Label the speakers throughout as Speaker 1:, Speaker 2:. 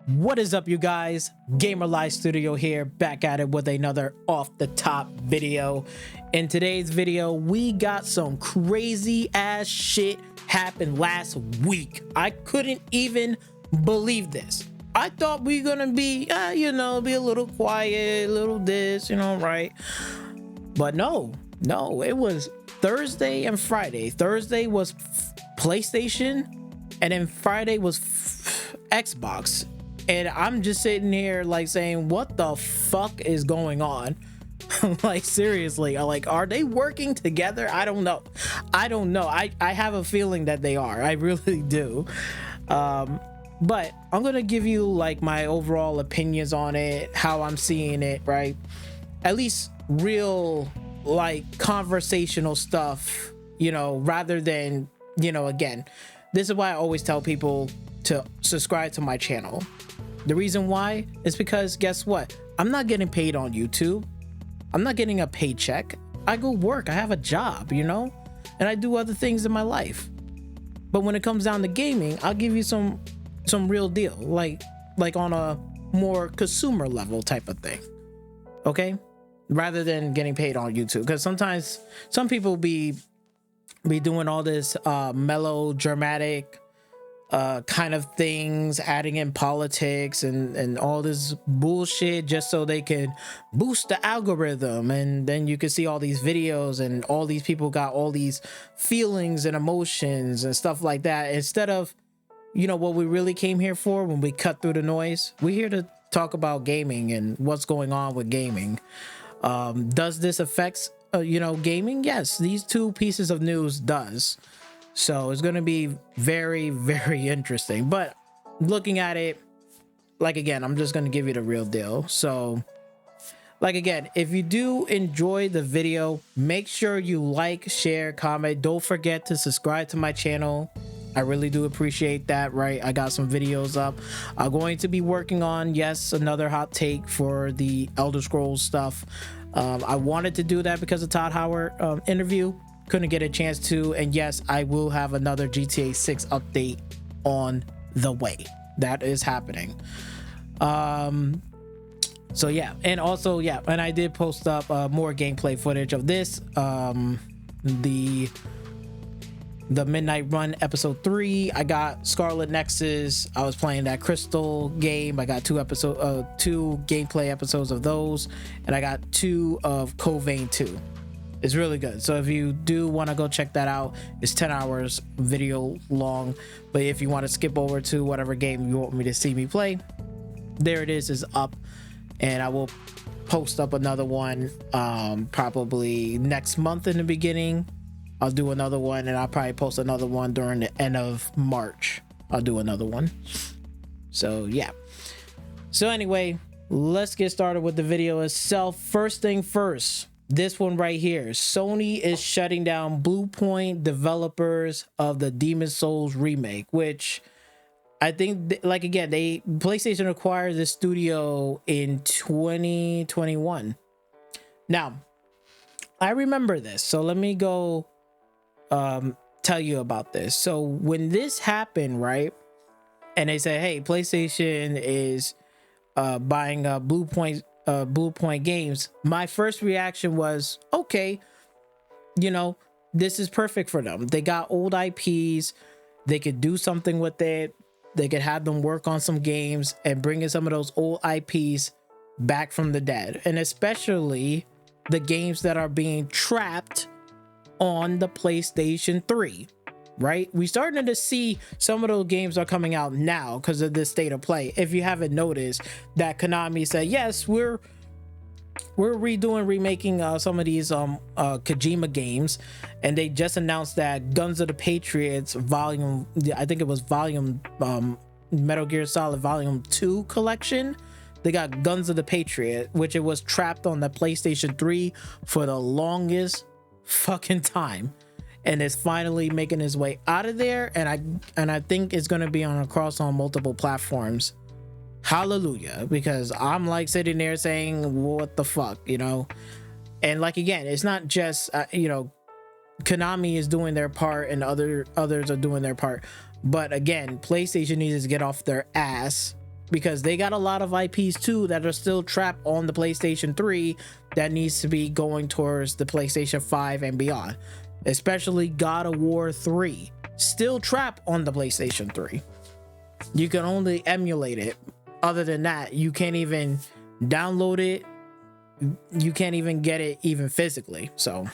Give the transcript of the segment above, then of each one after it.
Speaker 1: What is up, you guys? Gamer Live Studio here, back at it with another off the top video. In today's video, we got some crazy ass shit happened last week. I couldn't even believe this. I thought we were gonna be, be a little quiet, a little this, right? But no, it was Thursday and Friday. Thursday was PlayStation, and then Friday was Xbox. And I'm just sitting here like saying, what the fuck is going on? Like, seriously, like, are they working together? I don't know. I have a feeling that they are. I really do. But I'm gonna give you like my overall opinions on it, how I'm seeing it, right? At least real like conversational stuff, rather than, again, this is why I always tell people to subscribe to my channel. The reason why is because guess what? I'm not getting paid on YouTube. I'm not getting a paycheck. I go work. I have a job, and I do other things in my life. But when it comes down to gaming, I'll give you some real deal, like on a more consumer level type of thing. Okay? Rather than getting paid on YouTube, because sometimes some people be doing all this melodramatic kind of things, adding in politics and all this bullshit just so they can boost the algorithm, and then you can see all these videos and all these people got all these feelings and emotions and stuff like that, instead of what we really came here for. When we cut through the noise, we're here to talk about gaming and what's going on with gaming. Does this affect gaming? Yes, these two pieces of news does. So it's going to be very, very interesting. But looking at it, like, again, I'm just going to give you the real deal. So, like, again, if you do enjoy the video, make sure you like, share, comment. Don't forget to subscribe to my channel. I really do appreciate that, right? I got some videos up. I'm going to be working on, yes, another hot take for the Elder Scrolls stuff. I wanted to do that because of Todd Howard interview. Couldn't get a chance to, and yes, I will have another GTA 6 update on the way. That is happening. So yeah, and also and I did post up more gameplay footage of this, the Midnight Run episode 3. I got Scarlet Nexus. I was playing that Crystal game. I got two gameplay episodes of those, and I got 2 of Covein 2. It's really good. So if you do want to go check that out, it's 10 hours video long. But if you want to skip over to whatever game you want me to see me play, there it is up. And I will post up another one probably next month in the beginning. I'll do another one, and I'll probably post another one during the end of March. I'll do another one. So yeah. So anyway, let's get started with the video itself. First thing first, this one right here. Sony is shutting down Bluepoint, developers of the Demon's Souls remake, which I think, like, again, PlayStation acquired the studio in 2021. Now, I remember this, so let me go tell you about this. So when this happened, right, and they said, hey, PlayStation is buying Bluepoint Games, my first reaction was, okay, this is perfect for them. They got old IPs, they could do something with it, they could have them work on some games and bring in some of those old IPs back from the dead, and especially the games that are being trapped on the PlayStation 3, right? We starting to see some of those games are coming out now because of this state of play. If you haven't noticed, that Konami said, yes, we're remaking some of these Kojima games, and they just announced that Guns of the Patriots volume, I think it was volume Metal Gear Solid volume 2 collection. They got Guns of the Patriot, which it was trapped on the PlayStation 3 for the longest fucking time, and it's finally making its way out of there, and I think it's going to be on multiple platforms. Hallelujah, because I'm like sitting there saying, what the fuck, and like, again, it's not just Konami is doing their part and others are doing their part, but again, PlayStation needs to get off their ass because they got a lot of IPs too that are still trapped on the PlayStation 3 that needs to be going towards the PlayStation 5 and beyond, especially God of War 3, still trapped on the PlayStation 3. You can only emulate it. Other than that, you can't even download it. You can't even get it even physically. So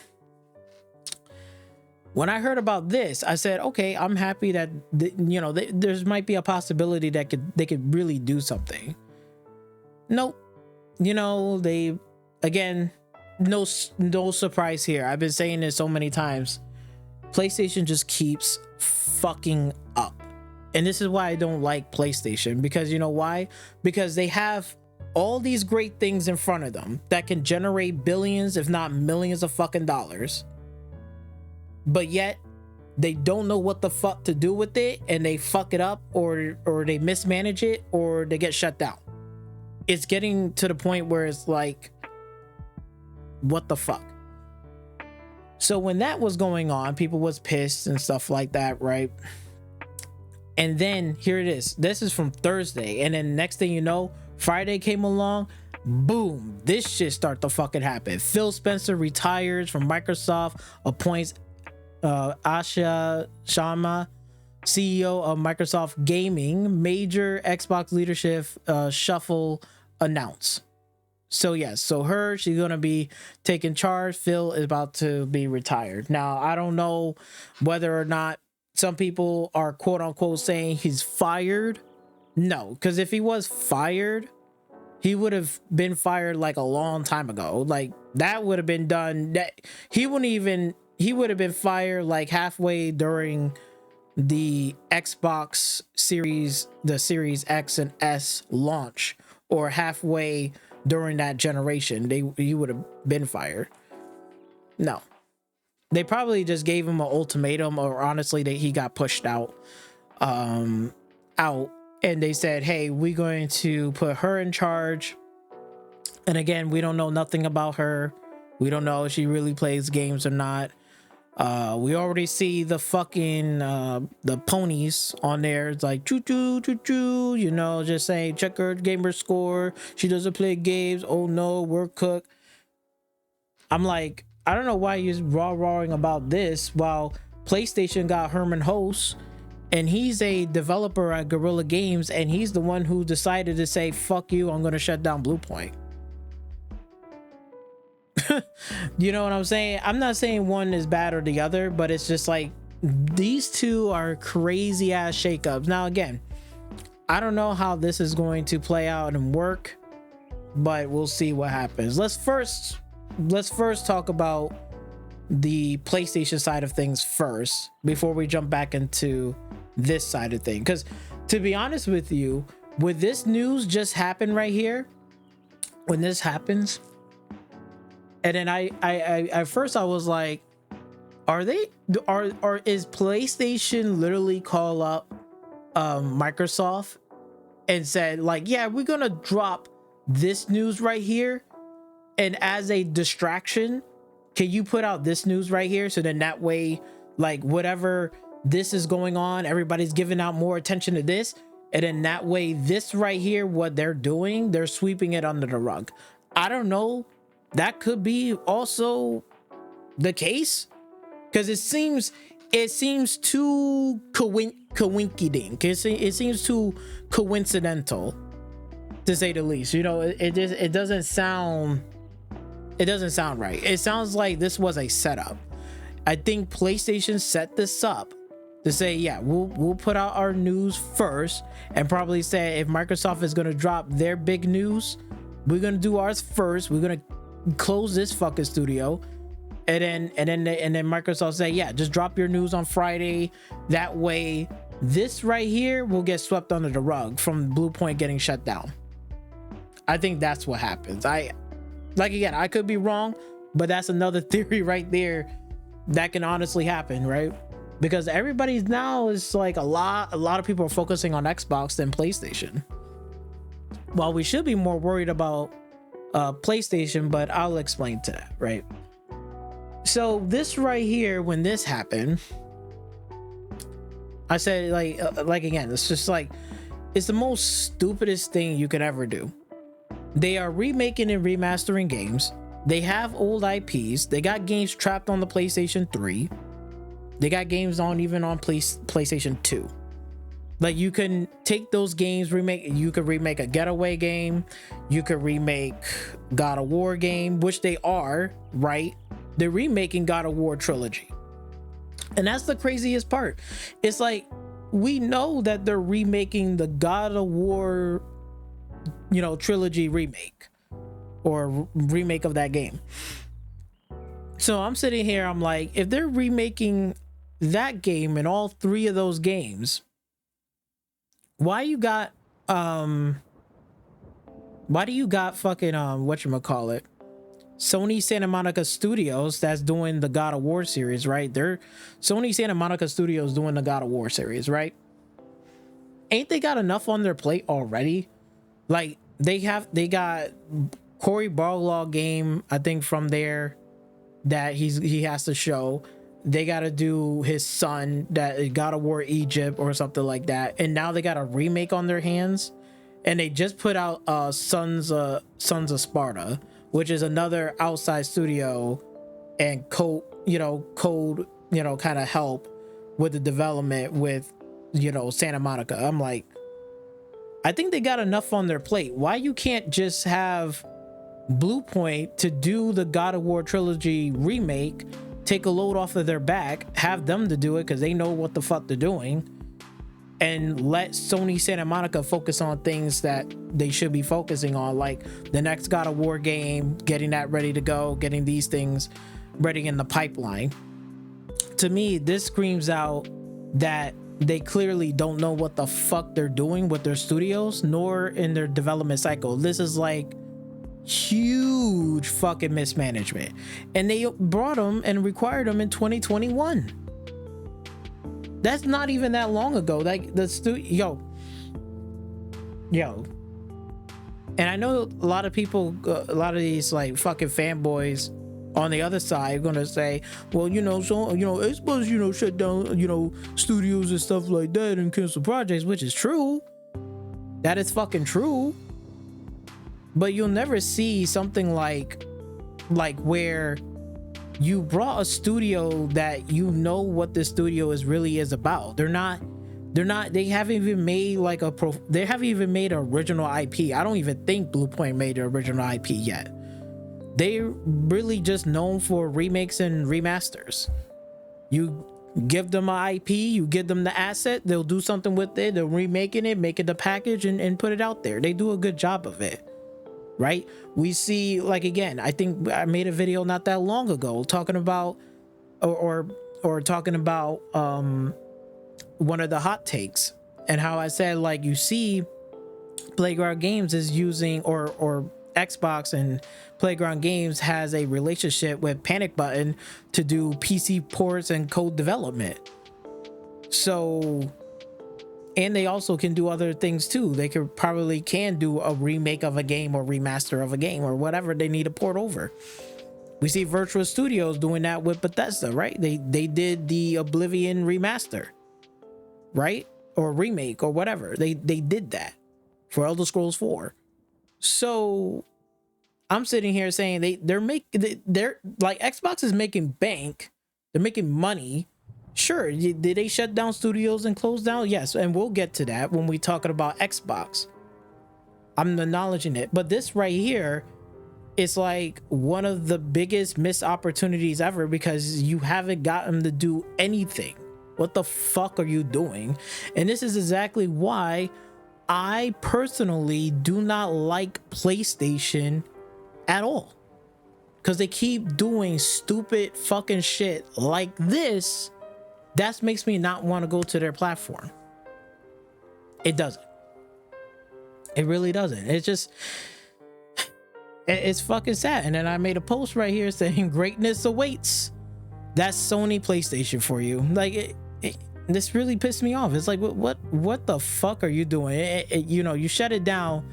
Speaker 1: when I heard about this, I said, okay, I'm happy that there's might be a possibility that they could really do something. Nope. They, again, no surprise here. I've been saying this so many times. PlayStation just keeps fucking up. And this is why I don't like PlayStation, because you know why? Because they have all these great things in front of them that can generate billions, if not millions of fucking dollars. But yet they don't know what the fuck to do with it, and they fuck it up, or they mismanage it, or they get shut down. It's getting to the point where it's like, what the fuck? So when that was going on, people was pissed and stuff like that, right? And then here it is. This is from Thursday. And then next thing you know, Friday came along. Boom. This shit start to fucking happen. Phil Spencer retires from Microsoft, appoints Asha Sharma, CEO of Microsoft Gaming. Major Xbox leadership shuffle announced. So yes, so she's gonna be taking charge. Phil is about to be retired. Now, I don't know whether or not some people are quote unquote saying he's fired. No, because if he was fired, he would have been fired like a long time ago. Like that would have been done. That he would have been fired like halfway during the Xbox series, the Series X and S launch, or halfway during that generation. He would have been fired. No. They probably just gave him an ultimatum, or honestly, he got pushed out, and they said, hey, we're going to put her in charge. And again, we don't know nothing about her. We don't know if she really plays games or not. We already see the fucking the ponies on there. It's like choo choo choo choo, just saying check her gamer score. She doesn't play games. Oh no, we're cooked. I'm like, I don't know why you're raw-rawing about this while PlayStation got Herman Host, and he's a developer at Guerrilla Games, and he's the one who decided to say, fuck you, I'm going to shut down Bluepoint. You know what I'm saying? I'm not saying one is bad or the other, but it's just like, these two are crazy ass shakeups. Now, again, I don't know how this is going to play out and work, but we'll see what happens. Let's first talk about the PlayStation side of things first before we jump back into this side of things. Because to be honest with you, with this news just happened right here, when this happens, and then I at first I was like, is PlayStation literally call up Microsoft and said like, yeah, we're gonna drop this news right here, and as a distraction, can you put out this news right here? So then that way, like whatever this is going on, everybody's giving out more attention to this. And then that way, this right here, what they're doing, they're sweeping it under the rug. I don't know. That could be also the case, because it seems too coinkydink. It seems too coincidental, to say the least. It doesn't sound right. It sounds like this was a setup. I think PlayStation set this up to say, yeah, we'll put out our news first, and probably say if Microsoft is going to drop their big news, we're going to do ours first. We're going to close this fucking studio, and then Microsoft say, yeah, just drop your news on Friday. That way, this right here will get swept under the rug from Bluepoint getting shut down. I think that's what happens. Again, I could be wrong, but that's another theory right there that can honestly happen, right? Because everybody's now is like a lot of people are focusing on Xbox than PlayStation. While we should be more worried about PlayStation, but I'll explain to that, right? So this right here, when this happened, I said like again, it's just like, It's the most stupidest thing you could ever do. They are remaking and remastering games. They have old IPs. They got games trapped on the PlayStation 3. They got games on even on PlayStation 2. Like, you can take those games, you could remake a Getaway game, you could remake God of War game, which they are, right? They're remaking God of War trilogy. And that's the craziest part. It's like, we know that they're remaking the God of War, you know, trilogy remake or remake of that game. So I'm sitting here, I'm like, if they're remaking that game and all three of those games, why do you got fucking whatchamacallit, Sony Santa Monica Studios that's doing the God of War series, right? They're Sony Santa Monica Studios doing the God of War series, right? Ain't they got enough on their plate already? Like, they got Cory Barlog game, I think, from there that he has to show. They got to do his son, that God of War Egypt or something like that, and now they got a remake on their hands. And they just put out Sons of Sparta, which is another outside studio and code kind of help with the development with, you know, Santa Monica. I'm like, I think they got enough on their plate. Why you can't just have Bluepoint to do the God of War trilogy remake, take a load off of their back, have them to do it because they know what the fuck they're doing, and let Sony Santa Monica focus on things that they should be focusing on, like the next God of War game, getting that ready to go, getting these things ready in the pipeline. To me, this screams out that they clearly don't know what the fuck they're doing with their studios, nor in their development cycle. This is like huge fucking mismanagement, and they brought them and required them in 2021. That's not even that long ago. Like, the studio, and I know a lot of people, a lot of these like fucking fanboys on the other side are gonna say, well, you know, so, you know, it's supposed to, you know, shut down, you know, studios and stuff like that and cancel projects, which is true. That is fucking true. But you'll never see something like where you brought a studio that, you know, what the studio is about. They haven't even made like they haven't even made an original IP. I don't even think Bluepoint made an original IP yet. They're really just known for remakes and remasters. You give them an IP, you give them the asset, they'll do something with it, they'll remaking it, make it the package and put it out there. They do a good job of it. Right? We see, like, again, I think I made a video not that long ago talking about or talking about one of the hot takes, and how I said, like, you see Playground Games is using, or Xbox and Playground Games has a relationship with Panic Button to do PC ports and code development. So, and they also can do other things too. They can do a remake of a game or remaster of a game or whatever they need to port over. We see Virtual Studios doing that with Bethesda, right? They did the Oblivion remaster, right? Or remake or whatever. They did that for Elder Scrolls 4. So I'm sitting here saying they're like, Xbox is making bank. They're making money. Sure, did they shut down studios and close down? Yes, and we'll get to that when we talking about Xbox. I'm acknowledging it, but this right here is like one of the biggest missed opportunities ever, because you haven't gotten to do anything. What the fuck are you doing? And this is exactly why I personally do not like PlayStation at all, because they keep doing stupid fucking shit like this. That makes me not want to go to their platform. It doesn't. It really doesn't. It's just, it's fucking sad. And then I made a post right here saying greatness awaits. That's Sony PlayStation for you. Like, this really pissed me off. It's like, what the fuck are you doing? You know, you shut it down,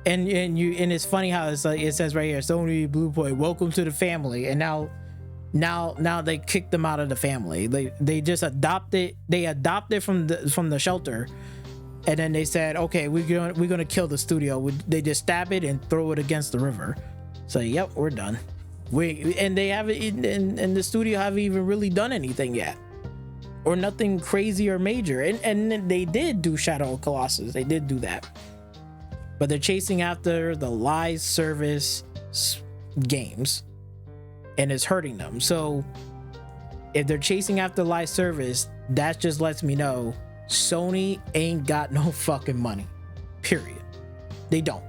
Speaker 1: and it's funny how it's like, it says right here, Sony Bluepoint, welcome to the family. And now they kicked them out of the family. They just adopted from the shelter, And then they said, okay, we're gonna kill the studio. They just stab it and throw it against the river. So yep, we're done. They haven't, and the studio haven't even really done anything yet, or nothing crazy or major. And they did do Shadow of Colossus. They did do that, but they're chasing after the live service games, and it's hurting them. So if they're chasing after live service, that just lets me know Sony ain't got no fucking money, period. They don't.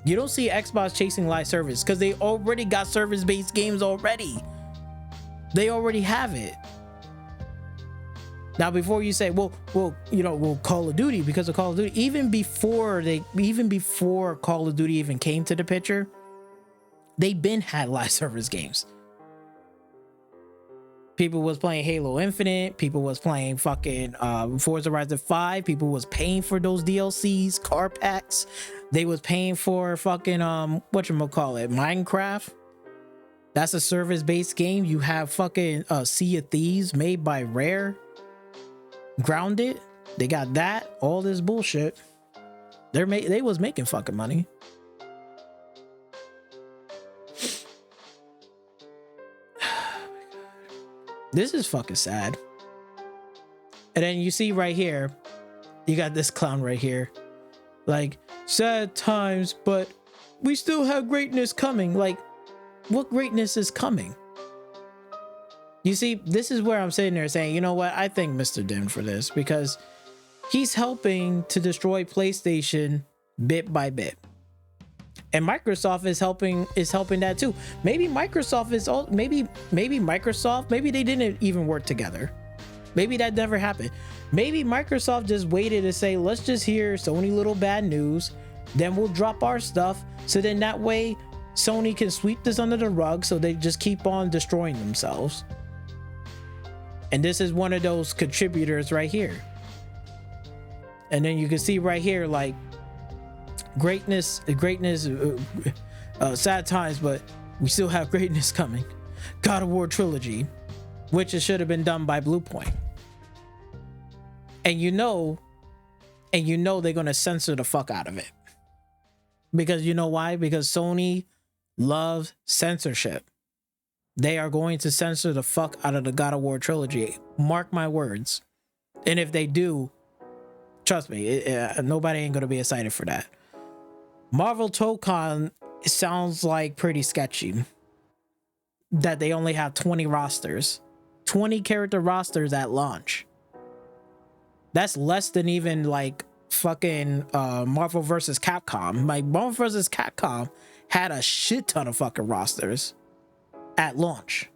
Speaker 1: You don't see Xbox chasing live service because they already got service-based games already. They already have it. Now, before you say, well, Call of Duty, because of Call of Duty, even before Call of Duty even came to the picture, they been had live service games. People was playing Halo Infinite. People was playing fucking Forza Horizon 5. People was paying for those DLCs, car packs. They was paying for fucking Minecraft. That's a service-based game. You have fucking Sea of Thieves made by Rare. Grounded. They got that. All this bullshit. They was making fucking money. This is fucking sad. And then you see right here, you got this clown right here. Like, sad times, but we still have greatness coming. Like, what greatness is coming? You see, this is where I'm sitting there saying, you know what? I thank Mr. Dim for this, because he's helping to destroy PlayStation bit by bit. And Microsoft is helping that too. Maybe Microsoft is all maybe they didn't even work together. Maybe that never happened. Maybe Microsoft just waited to say, let's just hear Sony little bad news, then we'll drop our stuff, so then that way Sony can sweep this under the rug, so they just keep on destroying themselves. And this is one of those contributors right here. And then you can see right here, like, greatness, sad times, but we still have greatness coming. God of War trilogy, which it should have been done by Bluepoint. And you know they're gonna censor the fuck out of it. Because you know why? Because Sony loves censorship. They are going to censor the fuck out of the God of War trilogy. Mark my words. And if they do, trust me, nobody ain't gonna be excited for that. Marvel ToeCon sounds like pretty sketchy. That they only have 20 rosters. 20 character rosters at launch. That's less than even like fucking Marvel vs. Capcom. Like, Marvel vs. Capcom had a shit ton of fucking rosters at launch.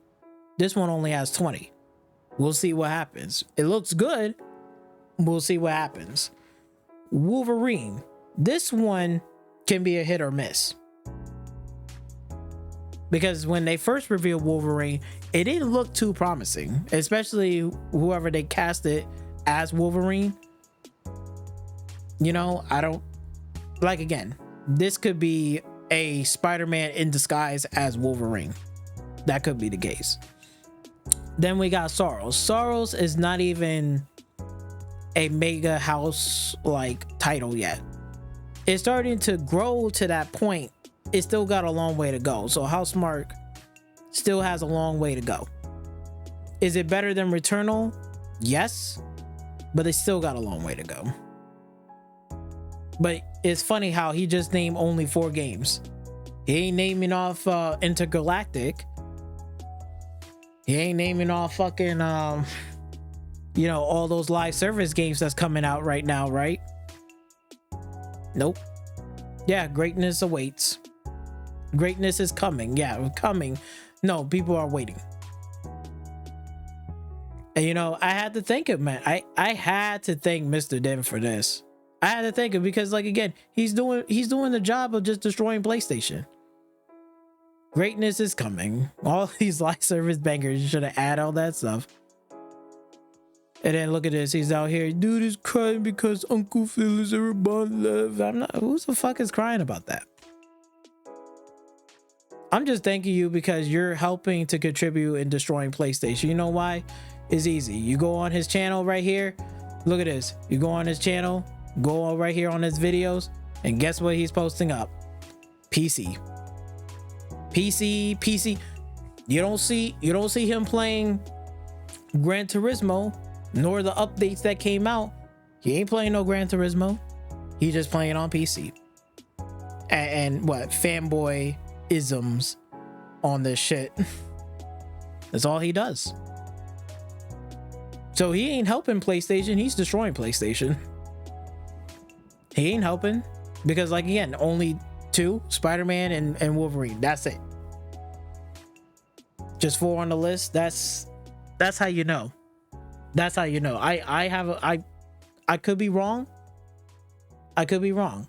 Speaker 1: This one only has 20. We'll see what happens. It looks good. We'll see what happens. Wolverine. This one can be a hit or miss. Because when they first revealed Wolverine, it didn't look too promising. Especially whoever they casted as Wolverine. You know, I don't... Like, again, this could be a Spider-Man in disguise as Wolverine. That could be the case. Then we got Soros. Soros is not even a mega house like title yet. It's starting to grow to that point. It still got a long way to go. So Housemarque still has a long way to go. Is it better than Returnal? Yes, but it still got a long way to go. But it's funny how he just named only 4 games. He ain't naming off Intergalactic. He ain't naming off fucking you know, all those live service games that's coming out right now, right? Nope. Yeah, greatness awaits. Greatness is coming. Yeah, coming. No, people are waiting. And you know, I had to thank him, man. I had to thank Mr. Dim for this. I had to thank him because, like, again, he's doing the job of just destroying PlayStation. Greatness is coming. All these live service bangers, you should have added all that stuff. And then look at this. He's out here. Dude is crying because Uncle Phil is a reborn love. I'm not. Who the fuck is crying about that? I'm just thanking you because you're helping to contribute in destroying PlayStation. You know why? It's easy. You go on his channel right here. Look at this. You go on his channel, go right here on his videos, and guess what he's posting up? PC. PC. You don't see him playing Gran Turismo, nor the updates that came out. He ain't playing no Gran Turismo. He just playing on PC. And what fanboy isms on this shit. That's all he does. So he ain't helping PlayStation, he's destroying PlayStation. He ain't helping because, like, again, only two, Spider-Man and Wolverine. That's it. Just 4 on the list. That's how you know. That's how you know. I could be wrong. I could be wrong.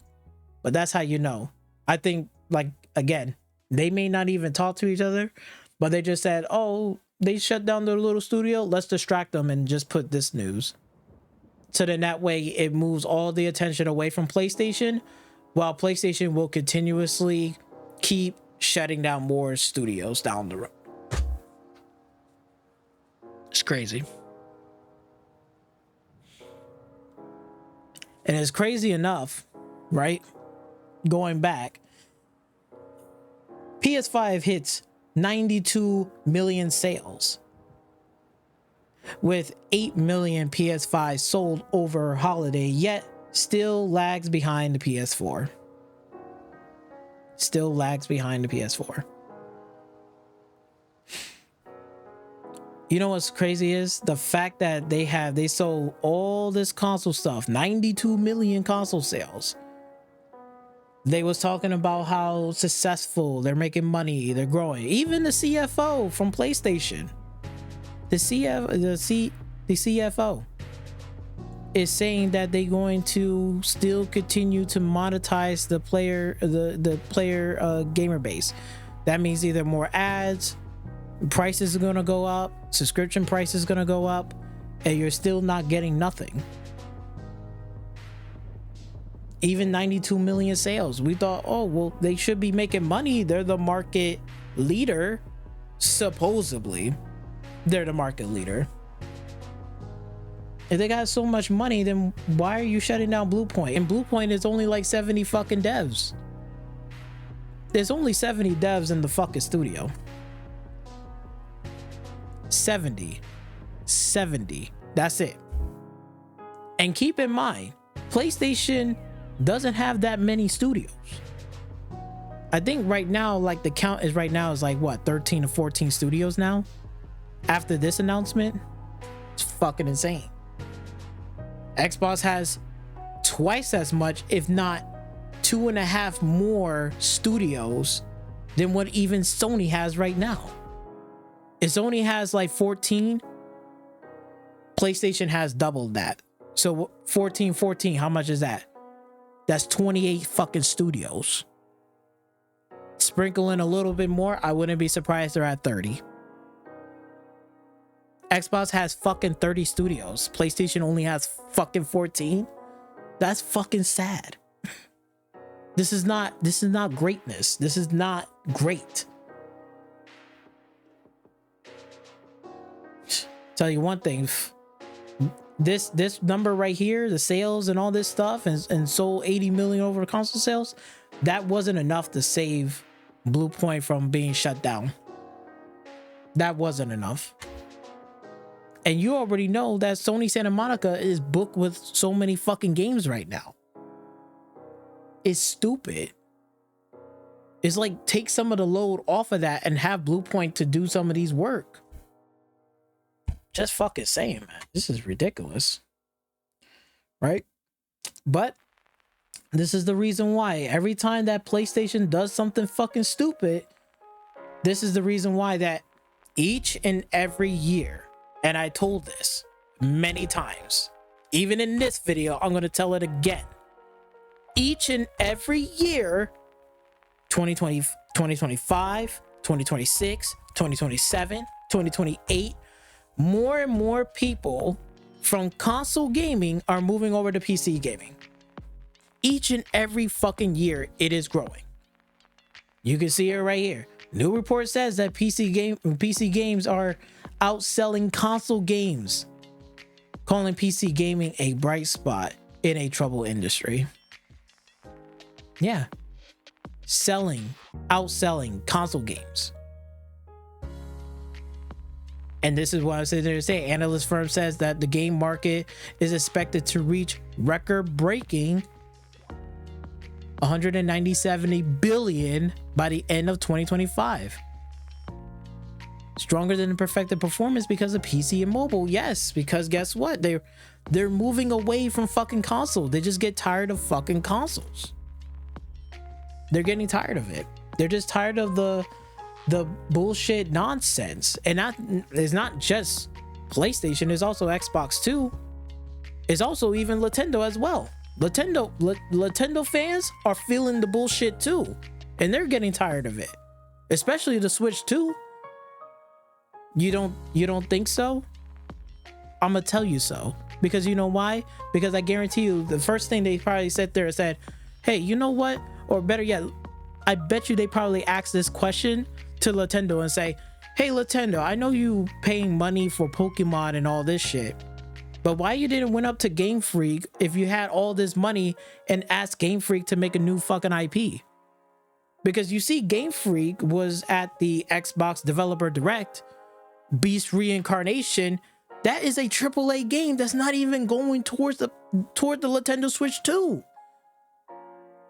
Speaker 1: But that's how you know. I think, like, again, they may not even talk to each other, but they just said, oh, they shut down their little studio. Let's distract them and just put this news. So then that way it moves all the attention away from PlayStation, while PlayStation will continuously keep shutting down more studios down the road. It's crazy. And it's crazy enough, right? Going back, PS5 hits 92 million sales, with 8 million PS5 sold over holiday, yet still lags behind the PS4. Still lags behind the PS4. You know what's crazy is the fact that they sold all this console stuff, 92 million console sales. They was talking about how successful they're making money, they're growing. Even the CFO from PlayStation, the CFO is saying that they're going to still continue to monetize the player gamer base. That means either more ads, prices are going to go up, subscription price is going to go up, and you're still not getting nothing. Even 92 million sales. We thought, oh, well, they should be making money. They're the market leader. Supposedly, they're the market leader. If they got so much money, then why are you shutting down Bluepoint? And Bluepoint is only like 70 fucking devs. There's only 70 devs in the fucking studio. 70. That's it. And keep in mind, PlayStation doesn't have that many studios. I think right now, like, the count is right now is like what, 13 to 14 studios now after this announcement. It's fucking insane. Xbox has twice as much, if not 2.5 more studios than what even Sony has right now. If Sony has like 14, PlayStation has doubled that. So 14, how much is that? That's 28 fucking studios. Sprinkle in a little bit more, I wouldn't be surprised they're at 30. Xbox has fucking 30 studios. PlayStation only has fucking 14. That's fucking sad. This is not greatness. This is not great. Tell you one thing, this number right here, the sales and all this stuff, and sold 80 million over the console sales, that wasn't enough to save Bluepoint from being shut down. That wasn't enough. And you already know that Sony Santa Monica is booked with so many fucking games right now. It's stupid. It's like, take some of the load off of that and have Bluepoint to do some of these work. Just fucking saying, man. This is ridiculous. Right? But this is the reason why every time that PlayStation does something fucking stupid, this is the reason why that each and every year, and I told this many times, even in this video, I'm going to tell it again. Each and every year, 2020, 2025, 2026, 2027, 2028, more and more people from console gaming are moving over to PC gaming. Each and every fucking year, it is growing. You can see it right here. New report says that PC games are outselling console games. calling PC gaming a bright spot in a troubled industry. Yeah. Outselling console games. And this is what I'm sitting there to say. Analyst firm says that the game market is expected to reach record-breaking 197 billion by the end of 2025. Stronger than the perfected performance because of PC and mobile. Yes, because guess what? They're moving away from fucking console. They just get tired of fucking consoles. They're getting tired of it. They're just tired of the bullshit nonsense. And that is not just PlayStation, it's also Xbox too. It's also even Nintendo as well. Nintendo fans are feeling the bullshit too, and they're getting tired of it, especially the Switch 2. You don't think so? I'm gonna tell you so, because you know why? Because I guarantee you the first thing they probably said there said, hey, you know what? Or better yet, I bet you they probably asked this question to Nintendo and say, hey Nintendo, I know you paying money for Pokemon and all this shit, but why you didn't went up to Game Freak if you had all this money and asked Game Freak to make a new fucking IP? Because you see, Game Freak was at the Xbox Developer Direct. Beast Reincarnation, that is a AAA game that's not even going toward the Nintendo Switch 2.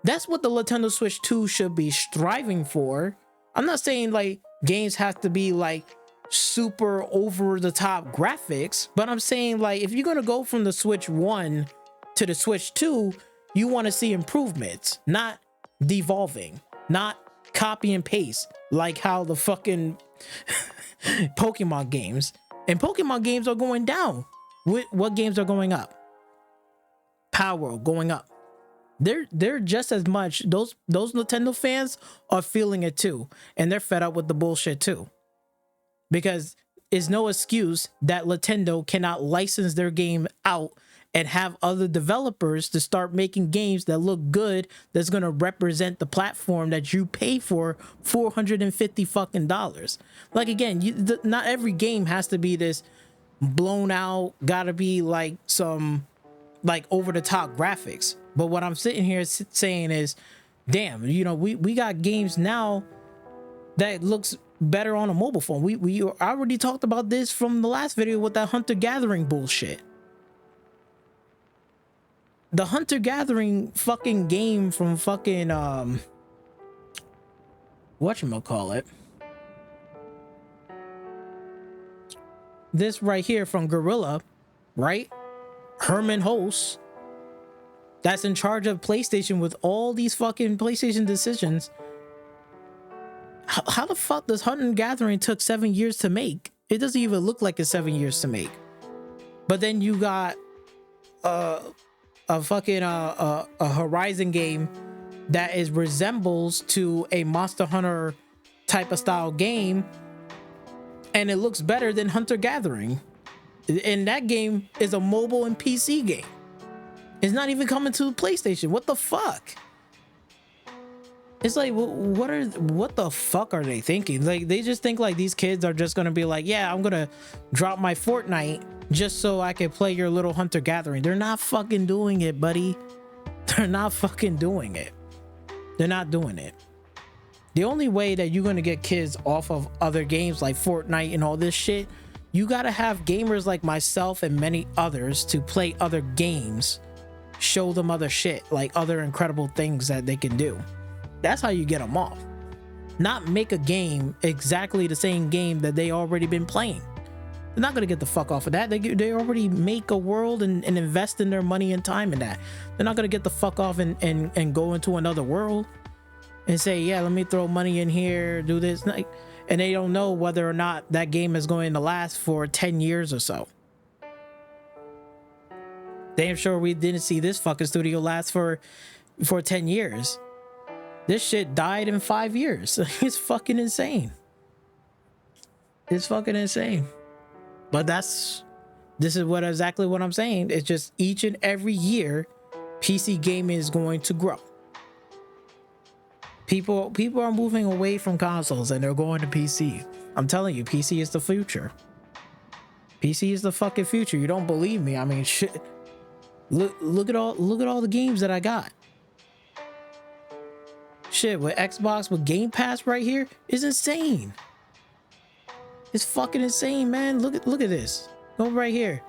Speaker 1: That's what the Nintendo Switch 2 should be striving for. I'm not saying like games have to be like super over the top graphics, but I'm saying like if you're gonna go from the Switch 1 to the Switch 2, you want to see improvements, not devolving, not copy and paste like how the fucking Pokemon games and Pokemon games are going down. What games are going up? Power going up. They're just as much, those Nintendo fans are feeling it too, and they're fed up with the bullshit too, because it's no excuse that Nintendo cannot license their game out and have other developers to start making games that look good, that's going to represent the platform that you pay for $450 fucking dollars. Like, again, not every game has to be this blown out, gotta be like some like over the top graphics. But what I'm sitting here saying is, damn, you know, we got games now that looks better on a mobile phone. We already talked about this from the last video with that hunter gathering bullshit. The hunter gathering fucking game from fucking whatchamacallit, this right here from Gorilla, right? Herman Hulst, that's in charge of PlayStation with all these fucking PlayStation decisions. How the fuck does Hunter Gathering took 7 years to make? It doesn't even look like it's 7 years to make. But then you got a fucking a Horizon game that is resembles to a Monster Hunter type of style game, and it looks better than Hunter Gathering. And that game is a mobile and PC game. It's not even coming to PlayStation. What the fuck? It's like, what the fuck are they thinking? Like, they just think like these kids are just gonna be like, yeah, I'm gonna drop my Fortnite just so I can play your little Hunter Gathering. They're not fucking doing it, buddy. They're not fucking doing it. They're not doing it. The only way that you're gonna get kids off of other games like Fortnite and all this shit, you gotta have gamers like myself and many others to play other games, show them other shit, like other incredible things that they can do. That's how you get them off. Not make a game exactly the same game that they already been playing. They're not gonna get the fuck off of that. They already make a world and invest in their money and time in that. They're not gonna get the fuck off and go into another world and say, yeah, let me throw money in here, do this. And they don't know whether or not that game is going to last for 10 years or so. Damn sure we didn't see this fucking studio last for 10 years. This shit died in 5 years. It's fucking insane. It's fucking insane. But this is exactly what I'm saying. It's just each and every year, PC gaming is going to grow. People are moving away from consoles and they're going to PC. I'm telling you, PC is the future. PC is the fucking future. You don't believe me? I mean, shit. Look at all the games that I got. Shit, with Xbox with Game Pass right here is insane. It's fucking insane, man. Look at this. Go right here.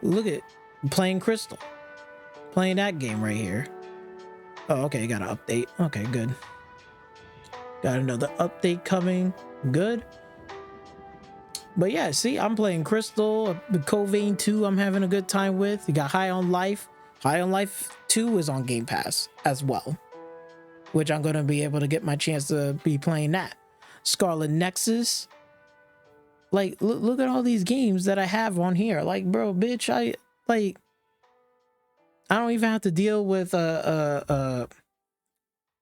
Speaker 1: Look at playing Crystal. Playing that game right here. Oh, okay, got an update. Okay, good. Got another update coming. Good. But yeah, see, I'm playing Crystal, the Covain 2 I'm having a good time with. You got High on Life. High on Life 2 is on Game Pass as well, which I'm going to be able to get my chance to be playing that. Scarlet Nexus. Like, look at all these games that I have on here. Like, bro, bitch, I don't even have to deal with,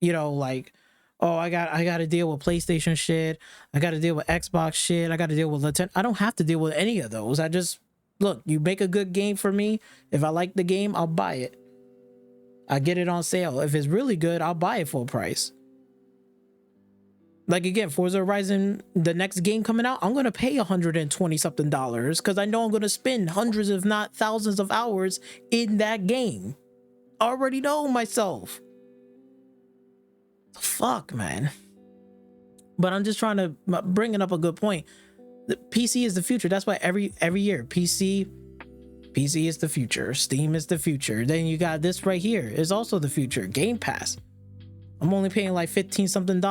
Speaker 1: you know, like, oh, I got to deal with PlayStation shit. I got to deal with Xbox shit. I got to deal with Nintendo. I don't have to deal with any of those. I just, look, you make a good game for me. If I like the game, I'll buy it. I get it on sale. If it's really good, I'll buy it full price. Like, again, Forza Horizon, the next game coming out, I'm going to pay $120 something because I know I'm going to spend hundreds, if not thousands of hours in that game. I already know myself. Fuck, man. But I'm just trying to bring up a good point. The PC is the future. That's why every year, PC is the future. Steam is the future. Then you got this right here is also the future. Game Pass. I'm only paying like $15 something.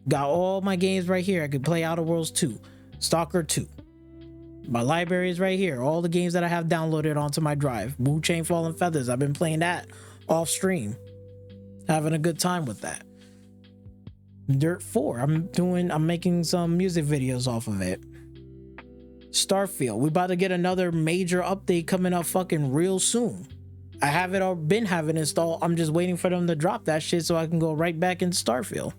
Speaker 1: Got all my games right here. I could play Outer Worlds 2, Stalker 2. My library is right here. All the games that I have downloaded onto my drive. Wu Chain Fallen Feathers. I've been playing that off stream. Having a good time with that. Dirt 4. I'm making some music videos off of it. Starfield. We about to get another major update coming up fucking real soon. I have it or been having installed. I'm just waiting for them to drop that shit so I can go right back into Starfield.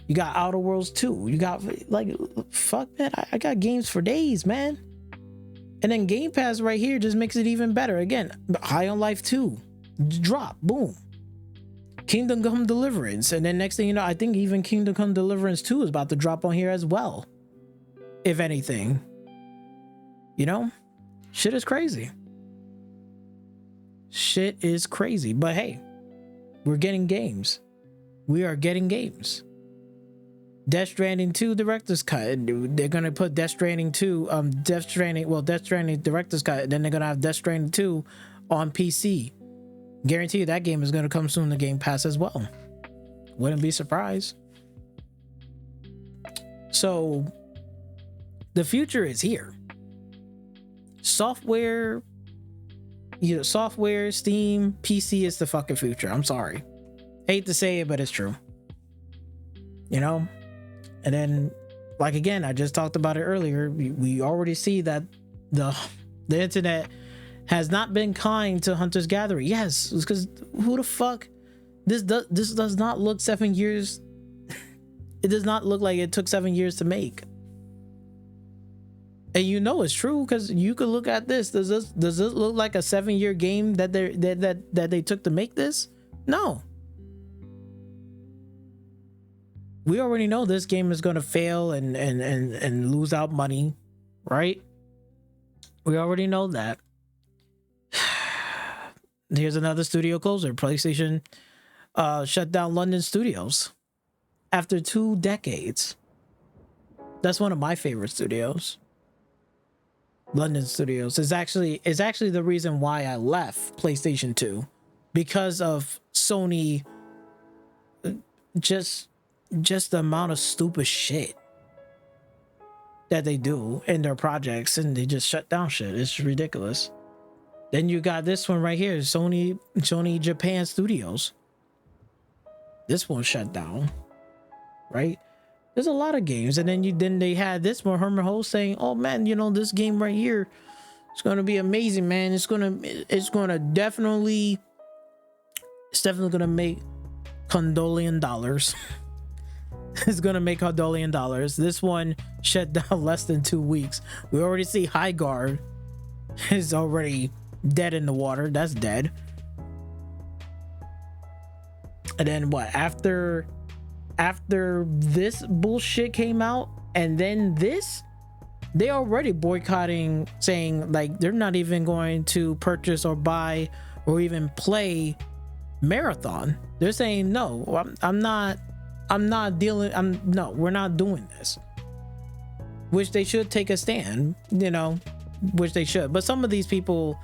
Speaker 1: You got Outer Worlds 2. You got, like, fuck, man. I got games for days, man. And then Game Pass right here just makes it even better. Again, High on Life 2. Drop. Boom. Kingdom Come Deliverance. And then next thing you know, I think even Kingdom Come Deliverance 2 is about to drop on here as well. If anything. You know? Shit is crazy. Shit is crazy. But hey, we're getting games. We are getting games. Death Stranding 2 Director's Cut. They're gonna put Death Stranding 2, Death Stranding Director's Cut. Then they're gonna have Death Stranding 2 on PC. Guarantee you that game is gonna come soon to Game Pass as well. Wouldn't be surprised. So the future is here. Software, Steam, PC is the fucking future. I'm sorry. Hate to say it, but it's true. You know? And then, like, again, I just talked about it earlier. We already see that the internet has not been kind to Hunter's Gathering. Yes, because who the fuck? This does not look 7 years. It does not look like it took 7 years to make. And you know it's true because you could look at this. Does this look like a 7-year game that they took to make this? No. We already know this game is going to fail and lose out money, right? We already know that. Here's another studio closer. PlayStation shut down London studios after 2 decades. That's one of my favorite studios. London studios is actually the reason why I left PlayStation 2, because of Sony. Just the amount of stupid shit that they do in their projects, and they just shut down shit. It's ridiculous. Then you got this one right here, Sony Japan Studios. This one shut down, right? There's a lot of games, and then they had this one, Herman Ho saying, "Oh man, you know this game right here, it's gonna be amazing, man. It's definitely gonna make condolian dollars." It's gonna make condolian dollars. This one shut down less than 2 weeks. We already see High Guard is already dead in the water. That's dead. And then what? After this bullshit came out, and then this, They already boycotting, saying like they're not even going to purchase or buy or even play Marathon. They're saying no, I'm not no, we're not doing this. Which they should take a stand, you know, which they should. But some of these people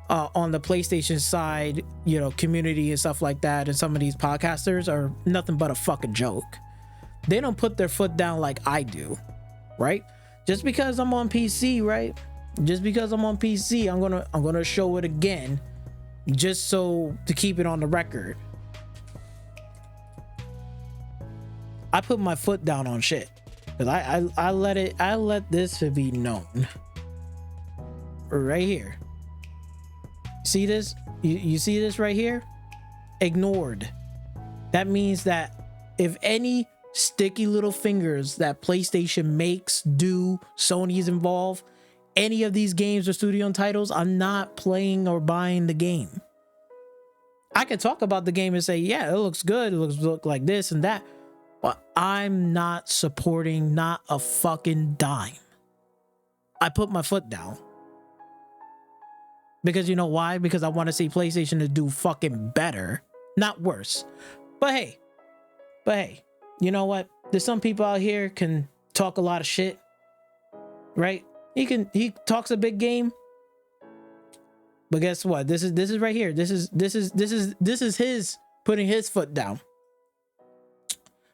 Speaker 1: on the PlayStation side, you know, community and stuff like that, and some of these podcasters are nothing but a fucking joke. They don't put their foot down like I do, right? Just because I'm on PC, right? Just because I'm on PC, I'm gonna show it again, just so to keep it on the record. I put my foot down on shit, because I let this be known. Right here. See this? You see this right here? Ignored. That means that if any sticky little fingers that PlayStation makes, Sony's involved, any of these games or studio titles, I'm not playing or buying the game. I can talk about the game and say, yeah, it looks good, it look like this and that, but I'm not supporting not a fucking dime. I put my foot down. Because you know why? Because I want to see PlayStation to do fucking better, not worse. But hey, you know what? There's some people out here can talk a lot of shit, right? He talks a big game, but guess what? This is right here. This is his putting his foot down.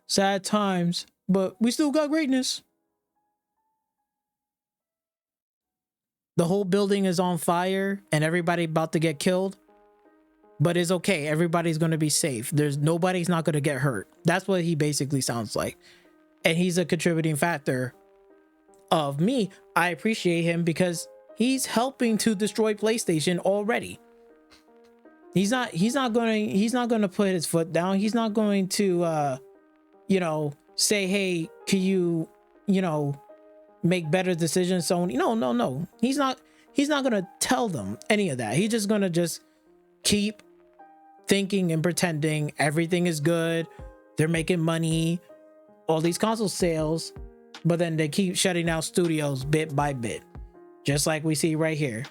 Speaker 1: Sad times, but we still got greatness. The whole building is on fire and everybody about to get killed, but it's okay. Everybody's going to be safe. Nobody's not going to get hurt. That's what he basically sounds like. And he's a contributing factor of me. I appreciate him because he's helping to destroy PlayStation already. He's not going to put his foot down. He's not going to, say, hey, can you, make better decisions, Sony? No. He's not gonna tell them any of that. He's just gonna keep thinking and pretending everything is good. They're making money, all these console sales, but then they keep shutting down studios bit by bit. Just like we see right here.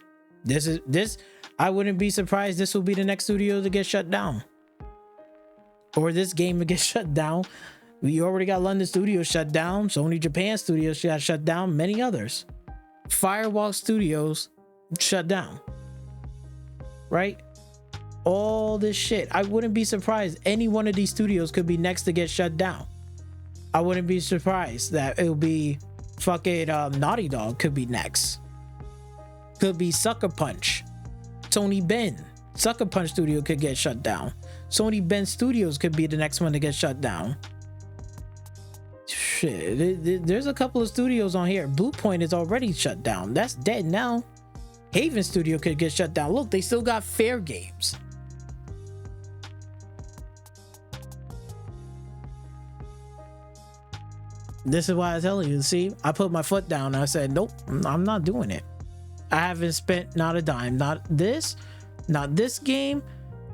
Speaker 1: This I wouldn't be surprised this will be the next studio to get shut down. Or this game to get shut down. We already got London Studios shut down. Sony Japan Studios got shut down. Many others. Firewalk Studios shut down. Right? All this shit. I wouldn't be surprised any one of these studios could be next to get shut down. I wouldn't be surprised that it'll be fucking Naughty Dog could be next. Could be Sucker Punch. Sony Ben. Sucker Punch Studio could get shut down. Sony Ben Studios could be the next one to get shut down. Shit, there's a couple of studios on here. Bluepoint is already shut down. That's dead now. Haven Studio could get shut down. Look, they still got Fair Games. This is why I tell you, see, I put my foot down and I said, nope, I'm not doing it. I haven't spent not a dime. Not this game,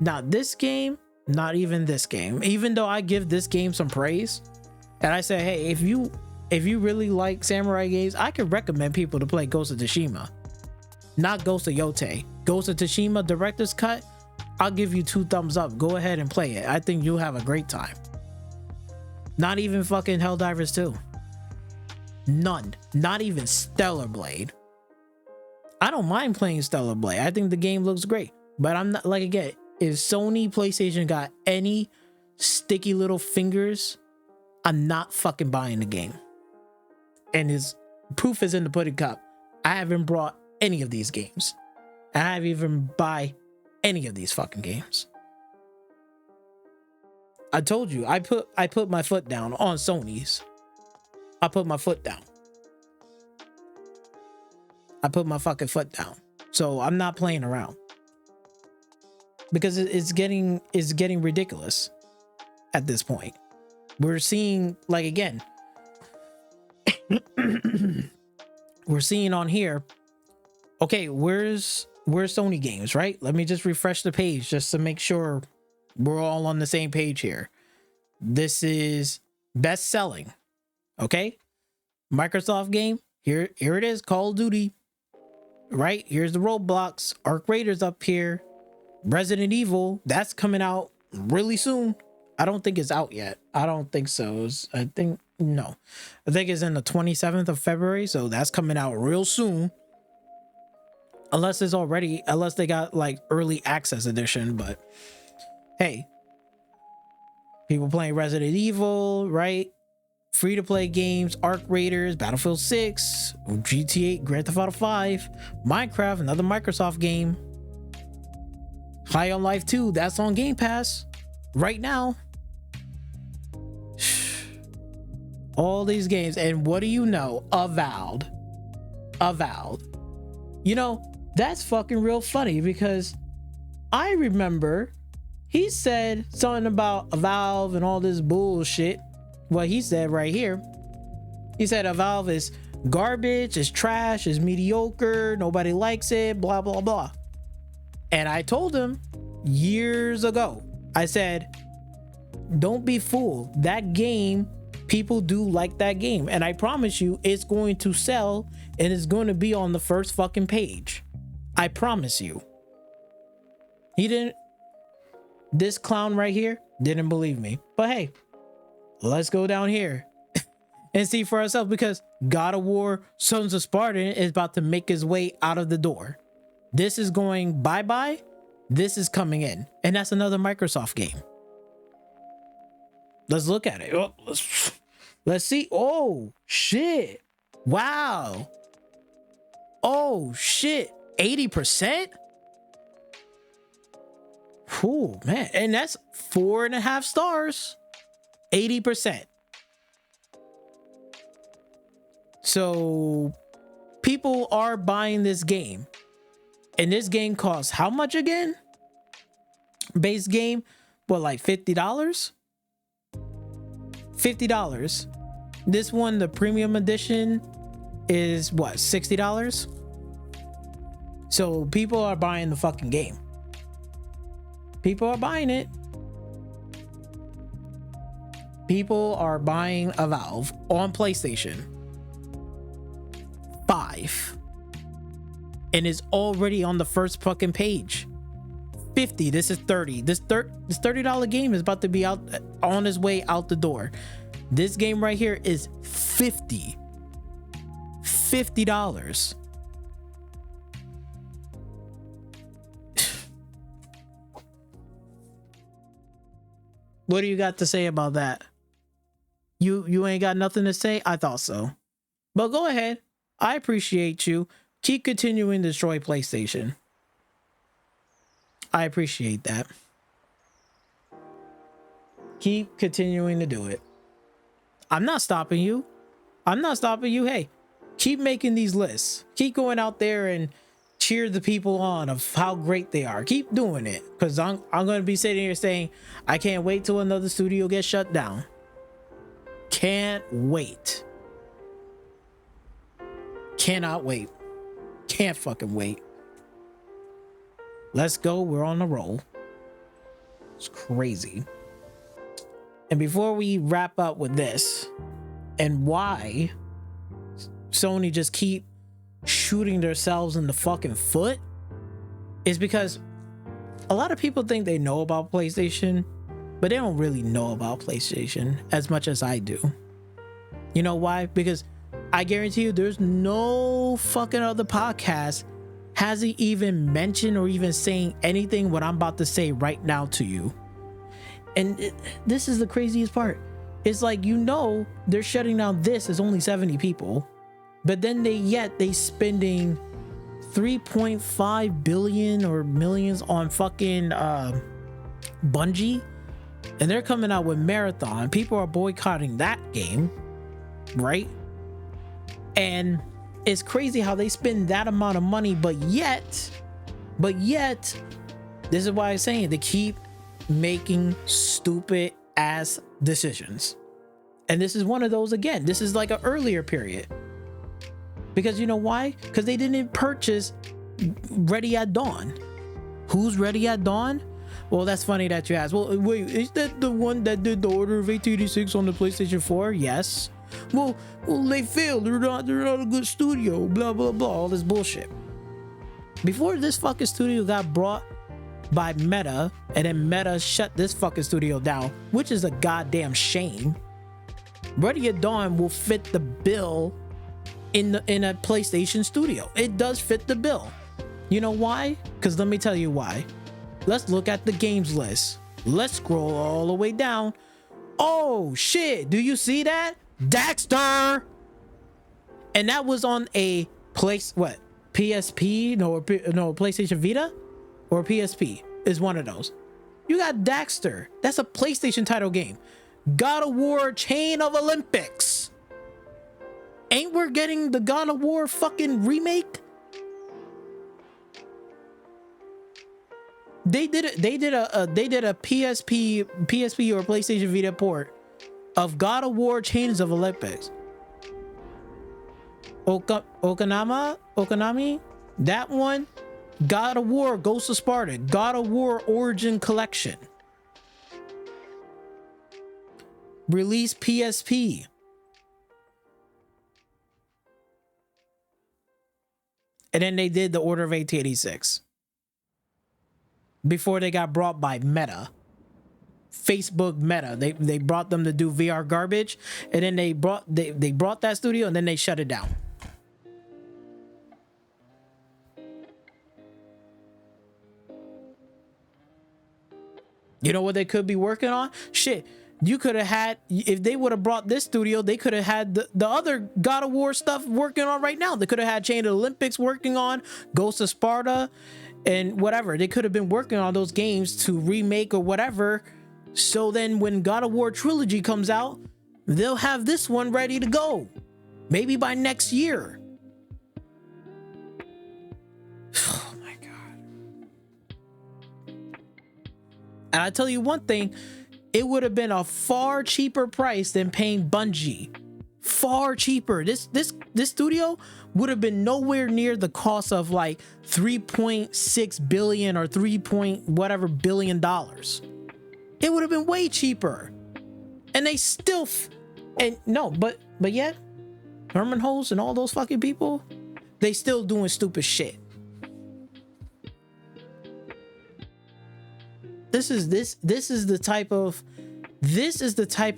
Speaker 1: not this game, not even this game. Even though I give this game some praise. And I say, hey, if you really like samurai games, I could recommend people to play Ghost of Tsushima. Not Ghost of Yotei. Ghost of Tsushima Director's Cut, I'll give you 2 thumbs up. Go ahead and play it. I think you'll have a great time. Not even fucking Helldivers 2. None. Not even Stellar Blade. I don't mind playing Stellar Blade. I think the game looks great. But I'm not, like, again, if Sony PlayStation got any sticky little fingers, I'm not fucking buying the game. And his proof is in the pudding cup. I haven't brought any of these games. I haven't even buy any of these fucking games. I told you, I put my foot down on Sony's. I put my foot down. I put my fucking foot down. So I'm not playing around. Because it's getting ridiculous at this point. We're seeing, like, again, we're seeing on here, okay, where's Sony games, right? Let me just refresh the page just to make sure we're all on the same page here. This is best selling, okay? Microsoft game, Here it is, Call of Duty. Right? Here's the Roblox. Arc Raiders up here. Resident Evil, that's coming out really soon. I don't think it's out yet. I don't think so. I think it's in the 27th of February, so that's coming out real soon. Unless they got like early access edition, but hey, people playing Resident Evil, right? Free to play games, Arc Raiders, Battlefield 6, GTA, Grand Theft Auto 5, Minecraft, another Microsoft game. High on Life 2, that's on Game Pass right now. All these games, and what do you know? Avowed. You know, that's fucking real funny because I remember he said something about Valve and all this bullshit. What he said right here, he said Valve is garbage, is trash, is mediocre, nobody likes it, blah blah blah. And I told him years ago, I said, don't be fooled, that game, people do like that game, and I promise you it's going to sell and it's going to be on the first fucking page. I promise you. This clown right here didn't believe me, but hey, let's go down here and see for ourselves, because God of War Sons of Spartan is about to make his way out of the door. This is going bye-bye. This is coming in. And that's another Microsoft game. Let's look at it. Oh, let's see. Oh, shit. Wow. Oh, shit. 80%? Ooh, man. And that's 4.5 stars. 80%. So people are buying this game, and this game costs how much again? Base game, what, like $50? $50. This one, the premium edition, is what, $60? So people are buying the fucking game. People are buying it. People are buying a Valve on PlayStation 5, and it's already on the first fucking page. 50. This is 30. This $30 game is about to be out, on its way out the door. This game right here is $50. What do you got to say about that? You ain't got nothing to say? I thought so. But go ahead. I appreciate you. Keep continuing to destroy PlayStation. I appreciate that. Keep continuing to do it. I'm not stopping you. Hey, keep making these lists. Keep going out there and cheer the people on of how great they are. Keep doing it, because I'm going to be sitting here saying, I can't wait till another studio gets shut down. Can't wait. Cannot wait. Can't fucking wait. Let's go. We're on a roll. It's crazy. And before we wrap up with this, and why Sony just keep shooting themselves in the fucking foot, is because a lot of people think they know about PlayStation, but they don't really know about PlayStation as much as I do. You know why? Because I guarantee you there's no fucking other podcast hasn't even mentioned or even saying anything what I'm about to say right now to you. And this is the craziest part. It's like, you know, they're shutting down. This is only 70 people, but then they spending 3.5 billion or millions on fucking Bungie, and they're coming out with Marathon. People are boycotting that game, right? And it's crazy how they spend that amount of money, but yet this is why I'm saying they keep making stupid ass decisions. And this is one of those again. This is like an earlier period. Because you know why? Because they didn't purchase Ready at Dawn. Who's Ready at Dawn? Well, that's funny that you asked. Well, wait, is that the one that did the Order of 1886 on the PlayStation 4? Yes. Well, they failed. They're not a good studio. Blah blah blah. All this bullshit. Before this fucking studio got brought by Meta, and then Meta shut this fucking studio down, which is a goddamn shame. Ready at Dawn will fit the bill in a PlayStation studio. It does fit the bill. You know why? Because let me tell you why. Let's look at the games list. Let's scroll all the way down. Oh shit, do you see that? Daxter! And that was on a PSP? No, PlayStation Vita? Or PSP is one of those. You got Daxter. That's a PlayStation title game. God of War Chain of Olympics. Ain't we getting the God of War fucking remake? They did a PSP or PlayStation Vita port of God of War Chains of Olympics. Okanami, that one. God of War Ghost of Sparta, God of War Origin Collection. Release PSP. And then they did the Order of 1886. Before they got brought by Meta. Facebook Meta. They brought them to do VR garbage, and then they brought that studio, and then they shut it down. You know what they could be working on? Shit, you could have had, if they would have brought this studio, they could have had the other God of War stuff working on right now. They could have had Chain of the Olympics working on, Ghost of Sparta, and whatever. They could have been working on those games to remake or whatever. So then when God of War Trilogy comes out, they'll have this one ready to go. Maybe by next year. Oh my God. And I tell you one thing, it would have been a far cheaper price than paying Bungie. Far cheaper. This studio would have been nowhere near the cost of like 3.6 billion or 3 point whatever billion dollars. It would have been way cheaper. And they still but yet Herman Hulst and all those fucking people, they still doing stupid shit. This is the type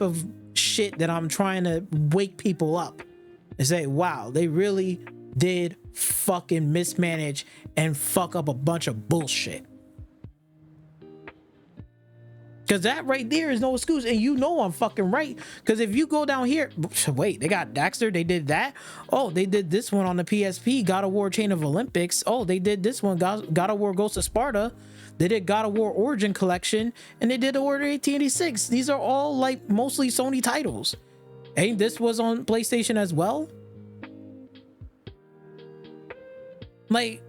Speaker 1: of shit that I'm trying to wake people up and say, wow, they really did fucking mismanage and fuck up a bunch of bullshit. Because that right there is no excuse. And you know I'm fucking right. Because if you go down here, wait, they got Daxter, they did that. Oh, they did this one on the PSP, God of War Chain of Olympics. Oh, they did this one, God of War Ghost of Sparta. They did God of War Origin Collection, and they did the Order 1886. These are all like mostly Sony titles. Ain't this was on PlayStation as well? Like,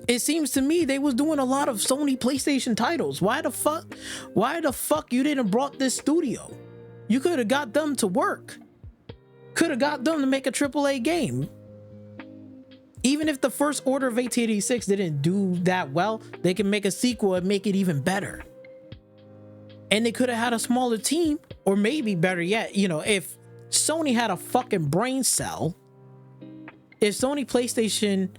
Speaker 1: it seems to me they was doing a lot of Sony PlayStation titles. Why the fuck you didn't brought this studio? You could have got them to work. Could have got them to make a AAA game. Even if the first Order of 1886 didn't do that well, they can make a sequel and make it even better. And they could have had a smaller team, or maybe better yet, you know, if Sony had a fucking brain cell, if Sony PlayStation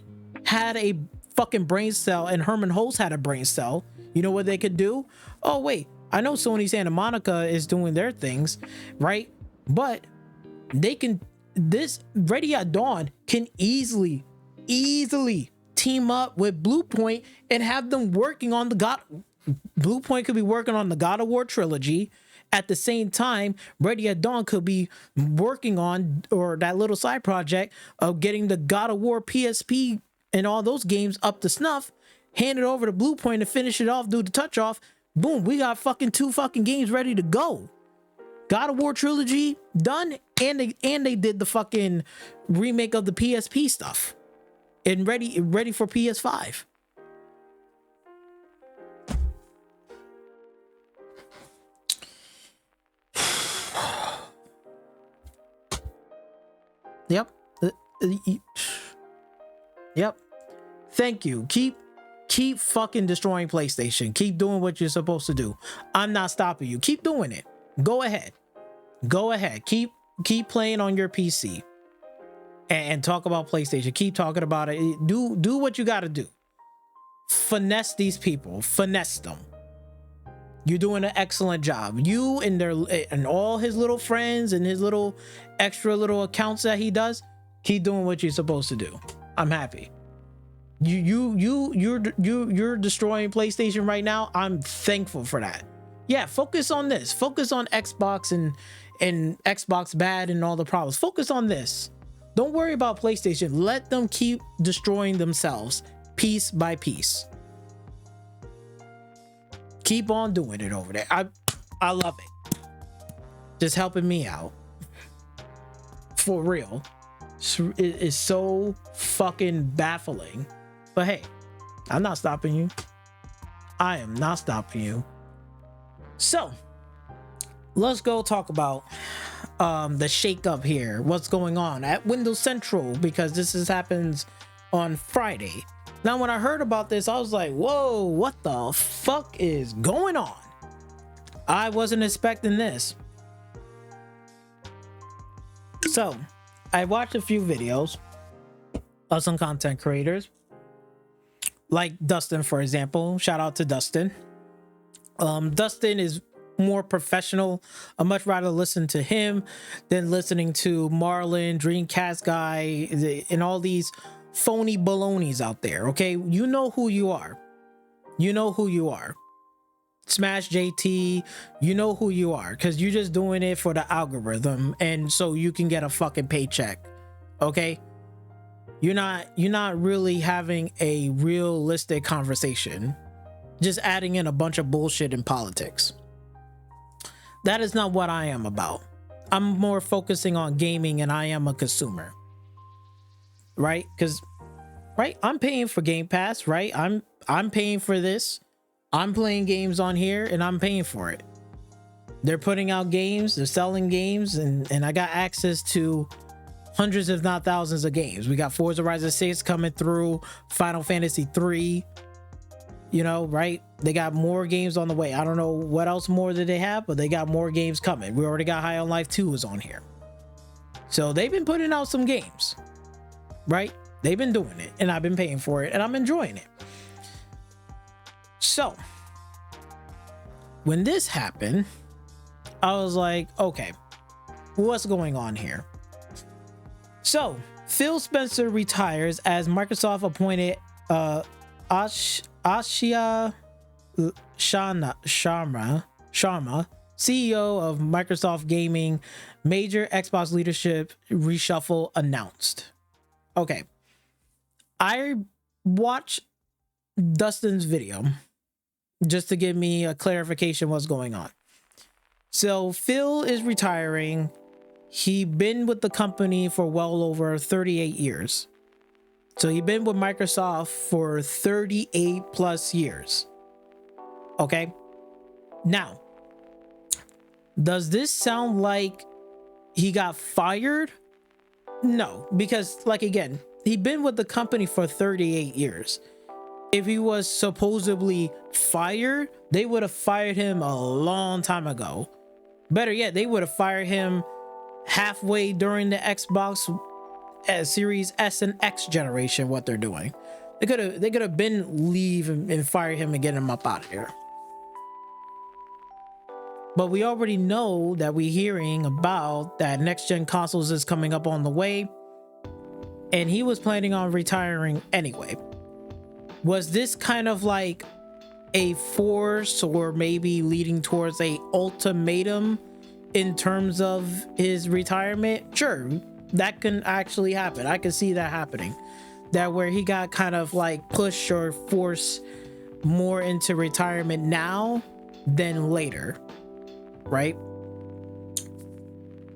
Speaker 1: had a fucking brain cell and Herman Hulst had a brain cell, you know what they could do? Oh wait, I know Sony Santa Monica is doing their things, right? But they can, this Ready at Dawn can easily team up with Bluepoint and have them working on Bluepoint could be working on the God of War trilogy. At the same time, Ready at Dawn could be working on, or that little side project of getting the God of War PSP and all those games up to snuff, hand it over to Bluepoint to finish it off, do the touch off. Boom, we got fucking 2 fucking games ready to go. God of War trilogy done, and they did the fucking remake of the PSP stuff. And ready for PS5. Yep. Yep. Thank you. Keep fucking destroying PlayStation. Keep doing what you're supposed to do. I'm not stopping you. Keep doing it. Go ahead. Keep keep playing on your PC and talk about PlayStation. Keep talking about it. Do what you got to do. Finesse these people. Finesse them. You're doing an excellent job. You and all his little friends and his little extra little accounts that he does, keep doing what you're supposed to do. I'm happy. You're destroying PlayStation right now. I'm thankful for that. Yeah, focus on this. Focus on Xbox and Xbox bad and all the problems. Focus on this. Don't worry about PlayStation. Let them keep destroying themselves piece by piece. Keep on doing it over there. I love it. Just helping me out. For real. It is so fucking baffling. But hey, I'm not stopping you. I am not stopping you. So, let's go talk about the shakeup here. What's going on at Windows Central, because this happens on Friday. Now, when I heard about this, I was like, whoa, what the fuck is going on? I wasn't expecting this. So, I watched a few videos of some content creators, like Dustin, for example. Shout out to Dustin. Dustin is more professional. I'd much rather listen to him than listening to Marlon, Dreamcast Guy, and all these phony balonies out there. Okay, you know who you are. You know who you are. Smash JT, you know who you are, because you're just doing it for the algorithm and so you can get a fucking paycheck. Okay, you're not really having a realistic conversation, just adding in a bunch of bullshit in politics. That is not what I am about. I'm more focusing on gaming, and I am a consumer, right? Because I'm paying for Game Pass, right? I'm paying for this. I'm playing games on here and I'm paying for it. They're putting out games, they're selling games, and I got access to hundreds if not thousands of games. We got Forza Horizon 6 coming through, Final Fantasy 3, you know, right? They got more games on the way. I don't know what else more that they have, but they got more games coming. We already got High on Life 2 is on here. So they've been putting out some games, right? They've been doing it and I've been paying for it and I'm enjoying it. So when this happened, I was like, okay, what's going on here? So Phil Spencer retires as Microsoft appointed Asha Sharma, CEO of Microsoft Gaming. Major Xbox leadership reshuffle announced. Okay, I watched Dustin's video just to give me a clarification what's going on. So Phil is retiring. He been with the company for well over 38 years. So he been with Microsoft for 38 plus years. Okay. Now, does this sound like he got fired? No, because like, again, he'd been with the company for 38 years. If he was supposedly fired, they would have fired him a long time ago. Better yet, they would have fired him halfway during the Xbox Series S and X generation. What they're doing, they could have been leave and fire him and get him up out of here. But we already know that we're hearing about that next gen consoles is coming up on the way, and he was planning on retiring anyway. Was this kind of like a force, or maybe leading towards a ultimatum in terms of his retirement? Sure, that can actually happen. I can see that happening. That where he got kind of like pushed or forced more into retirement now than later, right?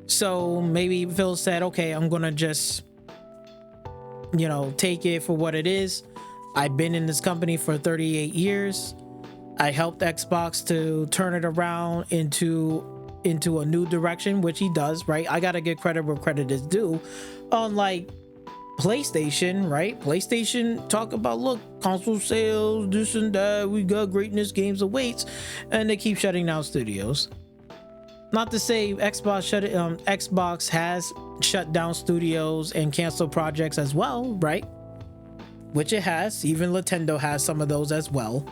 Speaker 1: So maybe Phil said, okay, I'm gonna just, you know, take it for what it is. I've been in this company for 38 years. I helped Xbox to turn it around into a new direction, which he does, right? I gotta give credit where credit is due. Unlike PlayStation, right? PlayStation talk about, look, console sales, this and that, we got greatness, games awaits, and they keep shutting down studios. Not to say Xbox has shut down studios and canceled projects as well, right? Which it has. Even Nintendo has some of those as well.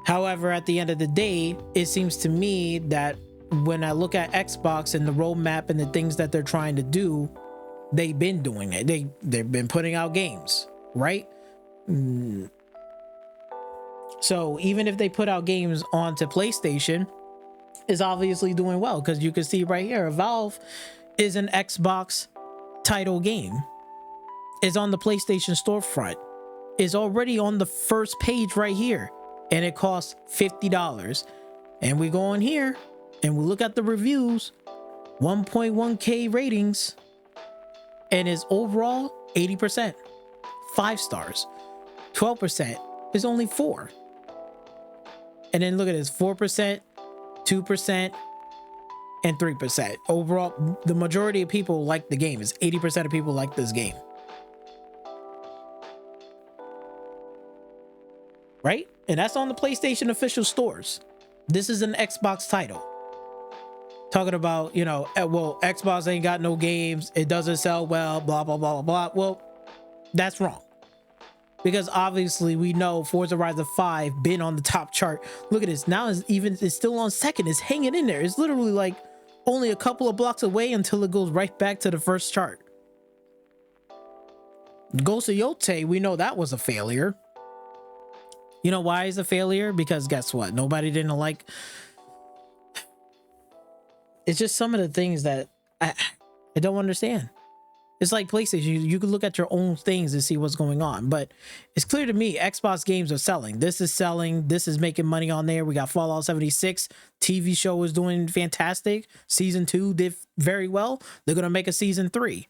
Speaker 1: However, at the end of the day, it seems to me that when I look at Xbox and the roadmap and the things that they're trying to do, they've been doing it. They've been putting out games, right? So even if they put out games onto PlayStation, it's obviously doing well, because you can see right here, Valve is an Xbox title game. It's on the PlayStation storefront. It's already on the first page right here, and it costs $50. And we go in here and we look at the reviews, 1.1K ratings, and it's overall 80%, 5 stars. 12% is only 4. And then look at this, 4%, 2%, and 3%. Overall, the majority of people like the game. Is 80% of people like this game. Right? And that's on the PlayStation official stores. This is an Xbox title. Talking about, you know, well, Xbox ain't got no games. It doesn't sell well, blah, blah, blah, blah, blah. Well, that's wrong. Because obviously we know Forza Horizon 5 been on the top chart. Look at this. Now it's still on second. It's hanging in there. It's literally like only a couple of blocks away until it goes right back to the first chart. Ghost of Yotei, we know that was a failure. You know why it's a failure? Because guess what? Nobody didn't like. It's just some of the things that I don't understand. It's like PlayStation. You can look at your own things and see what's going on. But it's clear to me Xbox games are selling. This is selling. This is making money on there. We got Fallout 76. TV show is doing fantastic. Season 2 did very well. They're going to make a season 3.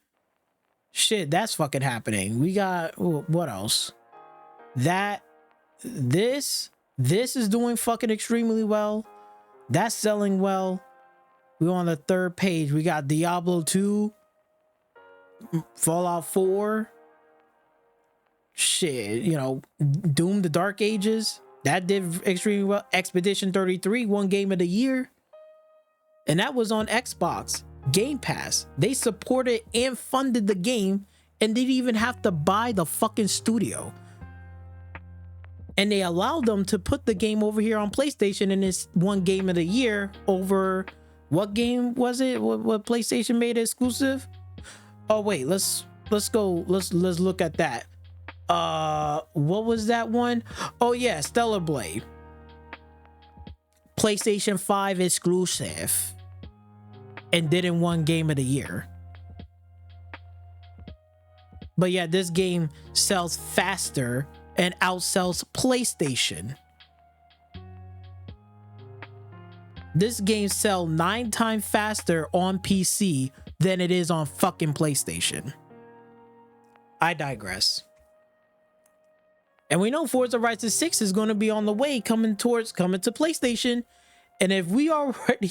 Speaker 1: Shit, that's fucking happening. We got, what else? This is doing fucking extremely well. That's selling well. We're on the third page. We got Diablo 2. Fallout 4, shit, you know, Doom the Dark Ages, that did extremely well. Expedition 33 won Game of the Year, and that was on Xbox Game Pass. They supported and funded the game and didn't even have to buy the fucking studio, and they allowed them to put the game over here on PlayStation, and it's won Game of the Year over what game was it? What PlayStation made it exclusive? Oh wait, let's look at that. What was that one? Oh yeah, Stellar Blade. PlayStation 5 exclusive. And didn't win Game of the Year. But yeah, this game sells faster and outsells PlayStation. This game sells 9 times faster on PC than it is on fucking PlayStation. I digress. And we know Forza Horizon 6 is going to be on the way, coming to PlayStation. And if we already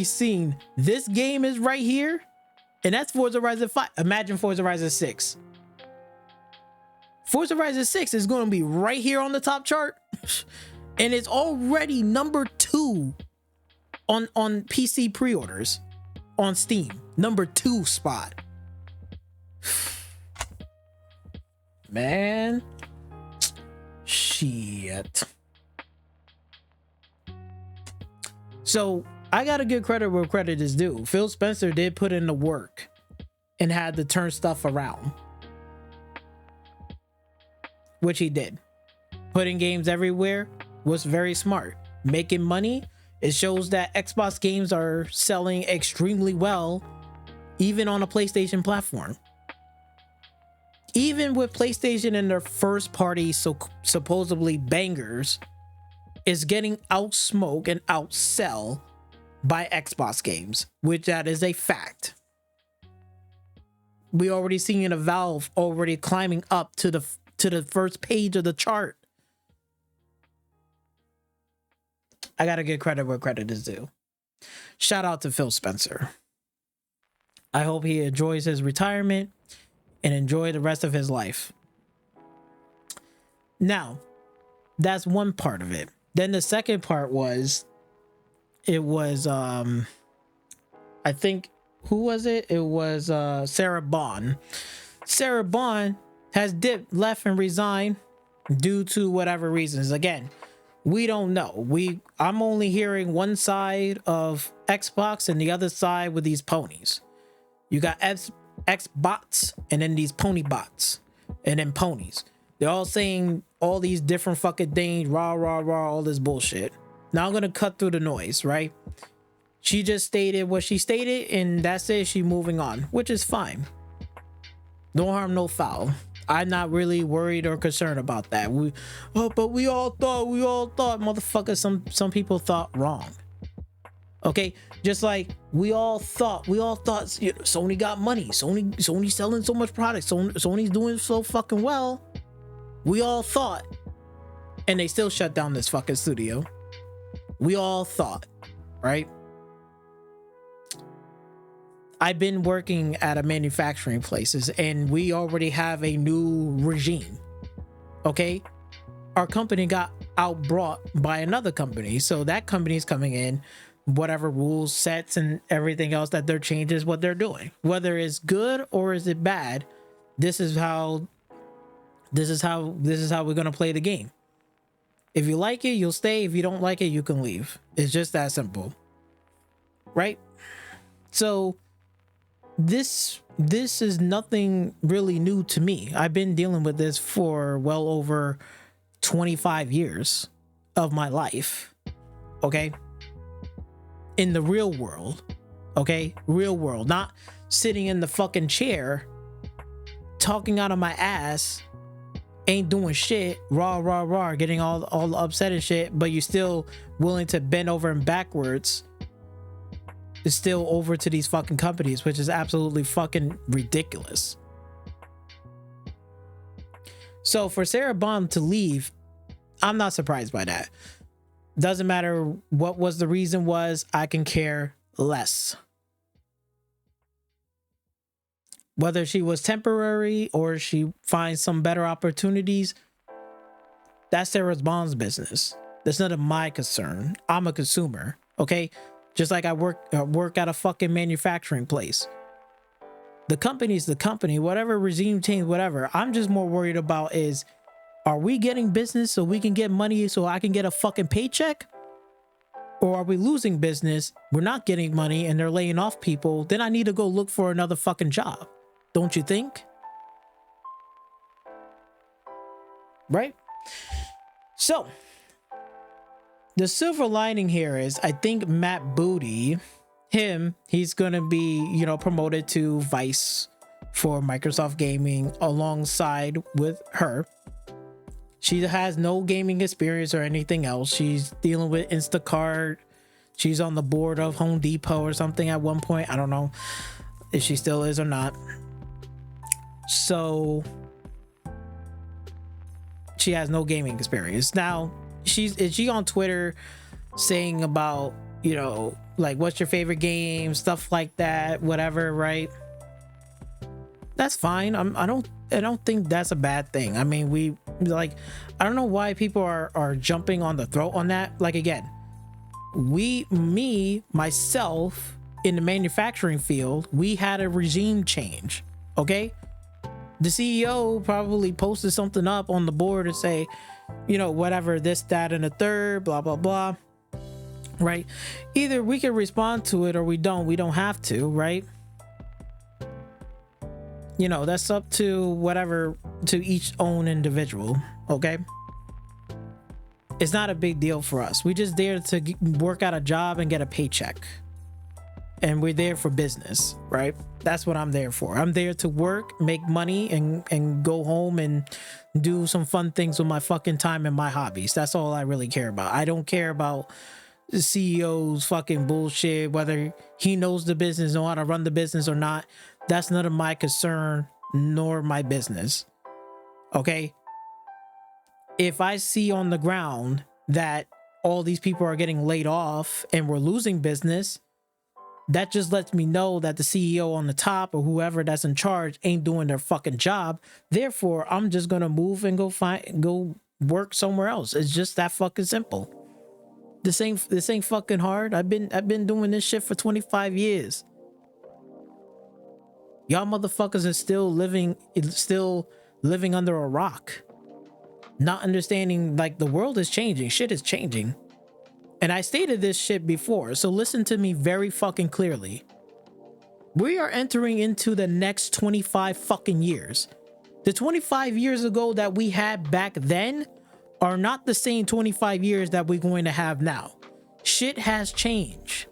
Speaker 1: seen this game is right here, and that's Forza Horizon 5. Imagine Forza Horizon 6. Forza Horizon 6 is going to be right here on the top chart. And it's already number 2 on PC pre-orders on Steam. Number 2 spot. Man. Shit. So I gotta give credit where credit is due. Phil Spencer did put in the work and had to turn stuff around. Which he did. Putting games everywhere was very smart. Making money, it shows that Xbox games are selling extremely well, even on a PlayStation platform. Even with PlayStation and their first party, so supposedly bangers, is getting outsmoked and outsell by Xbox games, which that is a fact. We already seeing a Valve already climbing up to the first page of the chart. I gotta give credit where credit is due. Shout out to Phil Spencer. I hope he enjoys his retirement and enjoy the rest of his life. Now, that's one part of it. Then the second part was it was I think, who was it? It was Sarah Bond. Sarah Bond has dipped, left, and resigned due to whatever reasons. Again, we don't know. I'm only hearing one side of Xbox and the other side with these ponies. You got X bots and then these pony bots and then ponies. They're all saying all these different fucking things, rah, rah, rah, all this bullshit. Now I'm gonna cut through the noise, right? She just stated what she stated, and that's it. She's moving on, which is fine. No harm, no foul. I'm not really worried or concerned about that. But we all thought, motherfucker, some people thought wrong. Okay, just like we all thought, Sony got money. Sony selling so much product. Sony's doing so fucking well. We all thought, and they still shut down this fucking studio. We all thought, right? I've been working at a manufacturing places, and we already have a new regime. Okay, our company got outbrought by another company, so that company is coming in. Whatever rules, sets, and everything else that they're changing is what they're doing. Whether it's good or is it bad, this is how we're gonna play the game. If you like it, you'll stay. If you don't like it, you can leave. It's just that simple, right? So this is nothing really new to me. I've been dealing with this for well over 25 years of my life. Okay, in the real world. Okay, real world, not sitting in the fucking chair talking out of my ass, ain't doing shit, rah rah rah, getting all upset and shit, but you're still willing to bend over and backwards, is still over to these fucking companies, which is absolutely fucking ridiculous. So for Sarah Bond to leave, I'm not surprised by that. Doesn't matter what was the reason was, I can care less. Whether she was temporary or she finds some better opportunities, that's Sarah Bond's business. That's none of my concern. I'm a consumer, okay? Just like I work at a fucking manufacturing place. The company's the company, whatever regime change, whatever. I'm just more worried about is, are we getting business so we can get money so I can get a fucking paycheck? Or are we losing business, we're not getting money, and they're laying off people? Then I need to go look for another fucking job. Don't you think? Right? So the silver lining here is, I think Matt Booty, he's gonna be, promoted to vice for Microsoft Gaming alongside with her. She has no gaming experience or anything else. She's dealing with Instacart. She's on the board of Home Depot or something at one point. I don't know if she still is or not. So she has no gaming experience. Now, is she on Twitter saying about, like, what's your favorite game, stuff like that, whatever, right? That's fine. I don't think that's a bad thing. I mean, I don't know why people are jumping on the throat on that. Like, again, myself in the manufacturing field, we had a regime change. Okay, the CEO probably posted something up on the board and say, whatever, this, that, and the third, blah blah blah, right? Either we can respond to it or we don't have to, right? That's up to whatever, to each own individual. Okay, it's not a big deal for us. We just there to work out a job and get a paycheck, and we're there for business, right? That's what I'm there for. I'm there to work, make money, and go home and do some fun things with my fucking time and my hobbies. That's all I really care about. I don't care about the CEO's fucking bullshit, whether he knows the business, know how to run the business or not. That's none of my concern nor my business. Okay, if I see on the ground that all these people are getting laid off and we're losing business, that just lets me know that the CEO on the top or whoever that's in charge ain't doing their fucking job. Therefore, I'm just gonna move and go work somewhere else. It's just that fucking simple. This ain't fucking hard. I've been doing this shit for 25 years. Y'all motherfuckers are still living under a rock, not understanding like the world is changing. Shit is changing. And I stated this shit before, so listen to me very fucking clearly. We are entering into the next 25 fucking years. The 25 years ago that we had back then are not the same 25 years that we're going to have now. Shit has changed.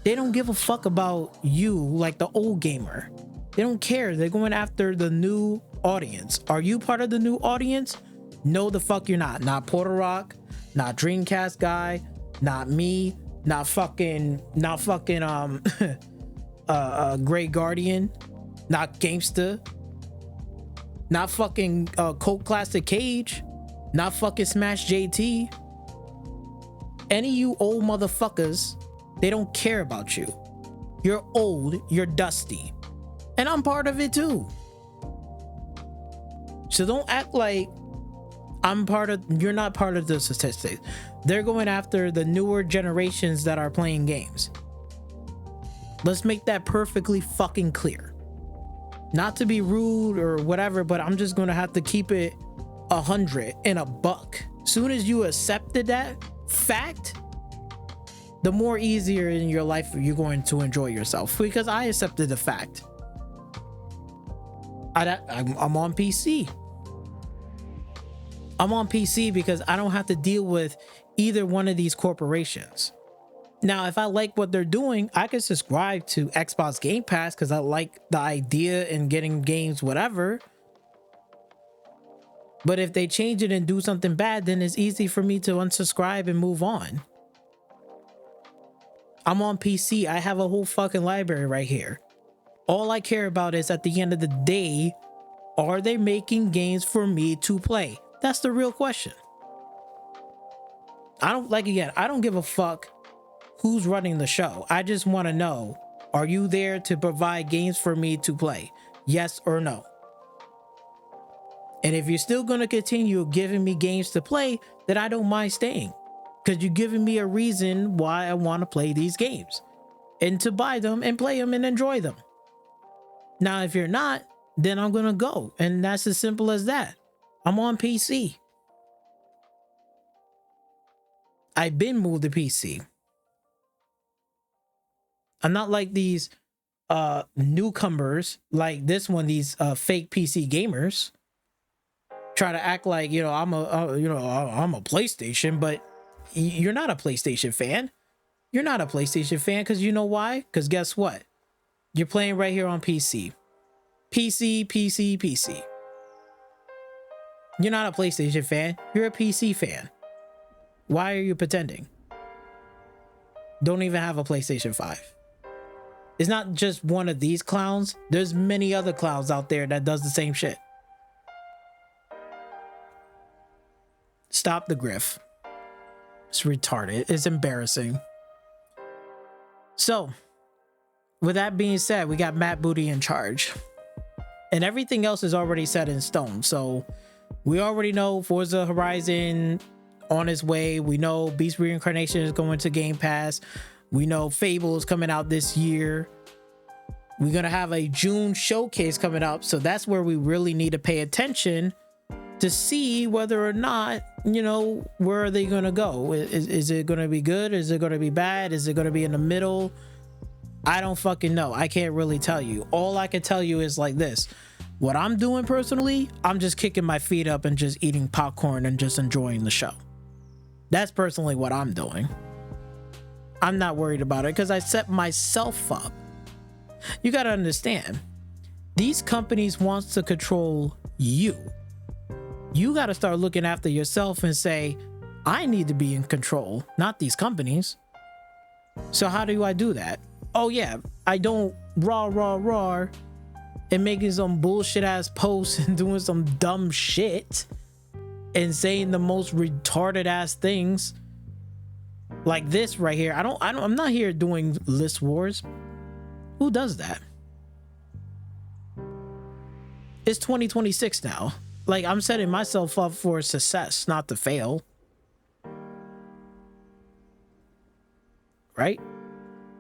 Speaker 1: They don't give a fuck about you like the old gamer. They don't care. They're going after the new audience. Are you part of the new audience? No, the fuck you're not. Not Porter Rock, not Dreamcast guy, not me, not fucking Grey Guardian, not Gamesta, not fucking Coke Classic Cage, not fucking Smash JT. Any of you old motherfuckers, they don't care about you. You're old, you're dusty. And I'm part of it too. So don't act like you're not part of the statistics. They're going after the newer generations that are playing games. Let's make that perfectly fucking clear. Not to be rude or whatever, but I'm just gonna have to keep it 100 and a buck. Soon as you accepted that fact, the more easier in your life you're going to enjoy yourself, because I accepted the fact. I'm on PC. I'm on PC because I don't have to deal with either one of these corporations. Now, if I like what they're doing, I can subscribe to Xbox Game Pass because I like the idea in getting games, whatever. But if they change it and do something bad, then it's easy for me to unsubscribe and move on. I'm on PC. I have a whole fucking library right here. All I care about is at the end of the day, are they making games for me to play? That's the real question. I don't give a fuck who's running the show. I just want to know, are you there to provide games for me to play? Yes or no? And if you're still going to continue giving me games to play, then I don't mind staying, because you're giving me a reason why I want to play these games and to buy them and play them and enjoy them. Now, if you're not, then I'm going to go. And that's as simple as that. I'm on PC. I've been moved to PC. I'm not like these newcomers like this one, these fake PC gamers try to act like, I'm a PlayStation, but you're not a PlayStation fan. You're not a PlayStation fan because you know why? Because guess what? You're playing right here on PC. PC. You're not a PlayStation fan. You're a PC fan. Why are you pretending? Don't even have a PlayStation 5. It's not just one of these clowns. There's many other clowns out there that does the same shit. Stop the grift. It's retarded. It's embarrassing. So, with that being said, we got Matt Booty in charge. And everything else is already set in stone. So, we already know Forza Horizon on its way. We know Beast Reincarnation is going to Game Pass. We know Fable is coming out this year. We're going to have a June showcase coming up. So that's where we really need to pay attention to see whether or not, where are they going to go? Is it going to be good? Is it going to be bad? Is it going to be in the middle? I don't fucking know. I can't really tell you. All I can tell you is like this. What I'm doing personally, I'm just kicking my feet up and just eating popcorn and just enjoying the show. That's personally what I'm doing. I'm not worried about it because I set myself up. You got to understand, these companies want to control you. You got to start looking after yourself and say, I need to be in control, not these companies. So how do I do that? Oh yeah, I don't raw and making some bullshit ass posts and doing some dumb shit and saying the most retarded ass things like this right here. I'm not here doing list wars. Who does that? It's 2026 now. Like, I'm setting myself up for success, not to fail. right?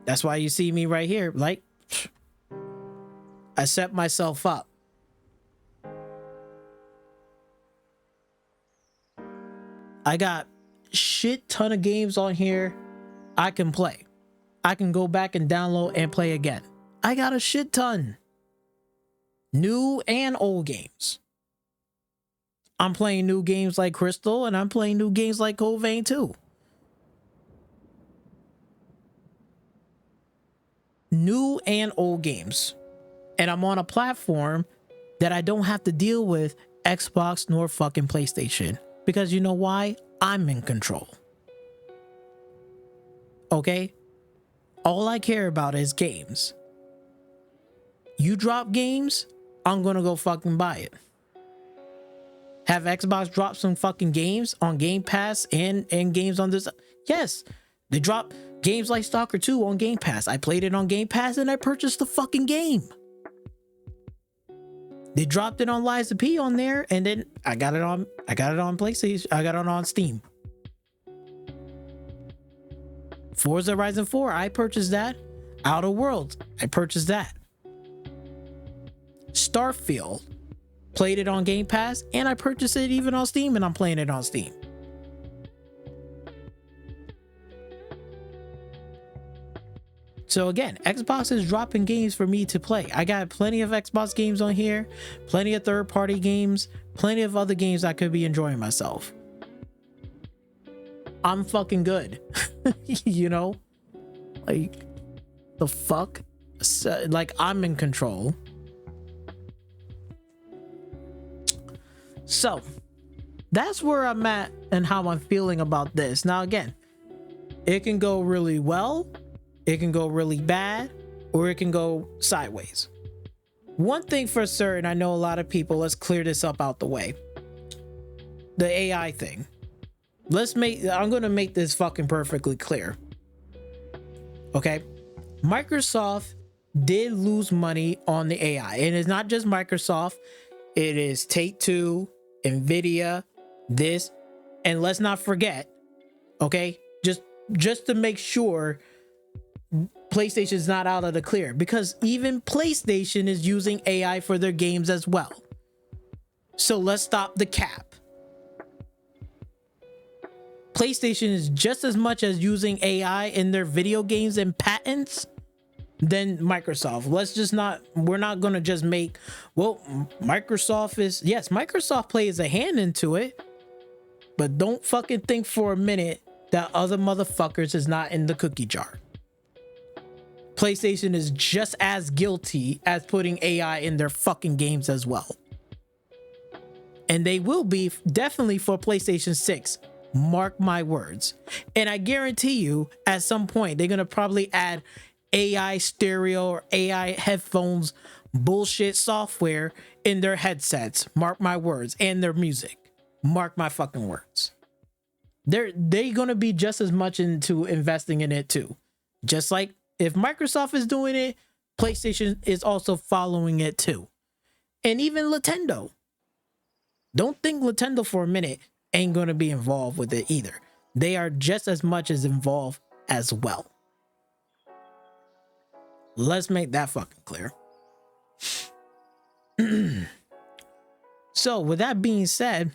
Speaker 1: That's why you see me right here. Like, I set myself up. I got shit ton of games on here I can play. I can go back and download and play again. I got a shit ton. New and old games. I'm playing new games like Crystal, and I'm playing new games like Code Vein too. New and old games. And I'm on a platform that I don't have to deal with Xbox nor fucking PlayStation. Because you know why? I'm in control. Okay? All I care about is games. You drop games, I'm gonna go fucking buy it. Have Xbox drop some fucking games on Game Pass and games on this? Yes. They drop games like Stalker 2 on Game Pass. I played it on Game Pass and I purchased the fucking game. They dropped it on Lies of P on there, and then I got it on PlayStation. I got it on Steam. Forza Horizon 4, I purchased that. Outer Worlds, I purchased that. Starfield, played it on Game Pass, and I purchased it even on Steam, and I'm playing it on Steam. So again, Xbox is dropping games for me to play. I got plenty of Xbox games on here, plenty of third-party games, plenty of other games I could be enjoying myself. I'm fucking good. You know? Like, the fuck? So, like, I'm in control. So, that's where I'm at and how I'm feeling about this. Now, again, it can go really well, it can go really bad, or it can go sideways. One thing for certain, I know a lot of people, let's clear this up out the way. The AI thing. I'm going to make this fucking perfectly clear. Okay? Microsoft did lose money on the AI. And it's not just Microsoft. It is Take-Two, Nvidia, this. And let's not forget, okay? Just to make sure PlayStation's not out of the clear, because even PlayStation is using AI for their games as well. So let's stop the cap. PlayStation is just as much as using AI in their video games and patents than Microsoft. We're not gonna just make, well, Microsoft is, yes, Microsoft plays a hand into it, but don't fucking think for a minute that other motherfuckers is not in the cookie jar. PlayStation is just as guilty as putting AI in their fucking games as well. And they will be definitely for PlayStation 6. Mark my words. And I guarantee you, at some point, they're going to probably add AI stereo or AI headphones bullshit software in their headsets. Mark my words. And their music. Mark my fucking words. They're going to be just as much into investing in it too. Just like if Microsoft is doing it, PlayStation is also following it too. And even Nintendo. Don't think Nintendo for a minute ain't going to be involved with it either. They are just as much as involved as well. Let's make that fucking clear. So with that being said,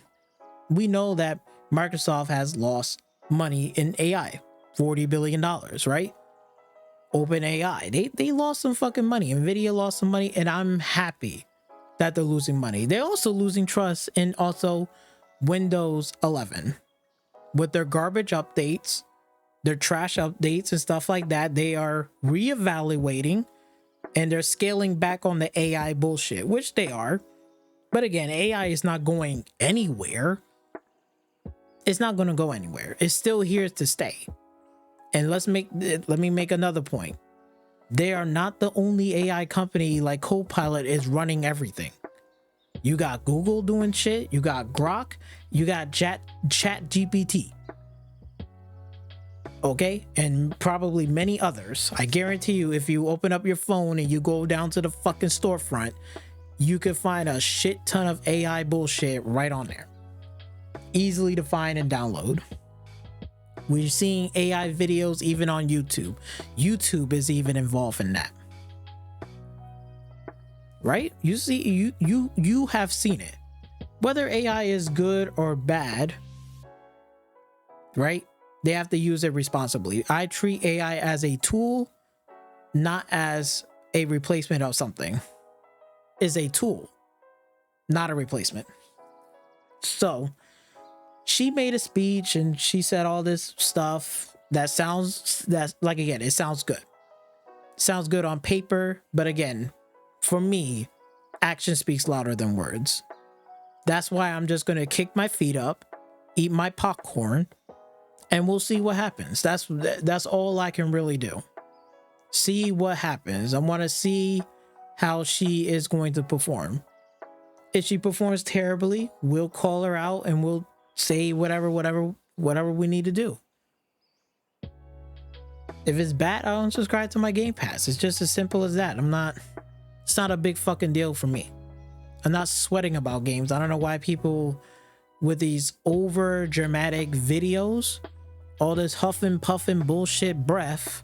Speaker 1: we know that Microsoft has lost money in AI, $40 billion, right? OpenAI, they lost some fucking money. Nvidia lost some money, and I'm happy that they're losing money. They're also losing trust in also Windows 11 with their garbage updates, their trash updates and stuff like that. They are reevaluating and they're scaling back on the AI bullshit, which they are. But again, AI is not going anywhere. It's not going to go anywhere. It's still here to stay. And let me make another point. They are not the only AI company. Like Copilot is running everything. You got Google doing shit. You got Grok. You got Chat GPT. Okay? And probably many others. I guarantee you, if you open up your phone and you go down to the fucking storefront, you could find a shit ton of AI bullshit right on there. Easily to find and download. We're seeing AI videos even on YouTube. YouTube is even involved in that. Right? You see, you have seen it. Whether AI is good or bad, right? They have to use it responsibly. I treat AI as a tool, not as a replacement of something. Is a tool, not a replacement. So she made a speech and she said all this stuff that sounds, that's like, again, it sounds good. Sounds good on paper, but again, for me, action speaks louder than words. That's why I'm just gonna kick my feet up, eat my popcorn, and we'll see what happens. That's all I can really do. See what happens. I want to see how she is going to perform. If she performs terribly, we'll call her out and we'll say whatever we need to do. If it's bad, I'll unsubscribe to my Game Pass. It's just as simple as that. It's not a big fucking deal for me. I'm not sweating about games. I don't know why people with these over dramatic videos, all this huffing puffing bullshit breath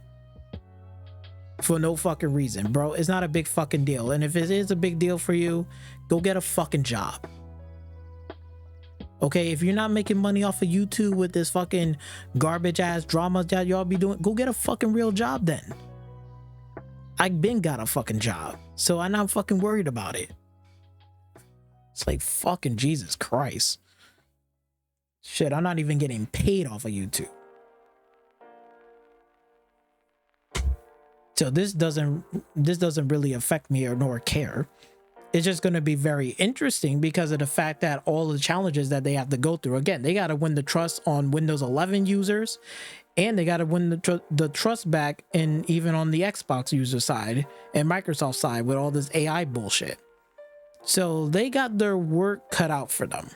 Speaker 1: for no fucking reason, bro. It's not a big fucking deal. And if it is a big deal for you, go get a fucking job. Okay, if you're not making money off of YouTube with this fucking garbage ass drama that y'all be doing, go get a fucking real job then. I been got a fucking job, so I'm not fucking worried about it. It's like fucking Jesus Christ. Shit, I'm not even getting paid off of YouTube. So this doesn't really affect me or nor care. It's just going to be very interesting because of the fact that all the challenges that they have to go through. Again, they got to win the trust on Windows 11 users, and they got to win the trust back, and even on the Xbox user side and Microsoft side with all this AI bullshit. So they got their work cut out for them.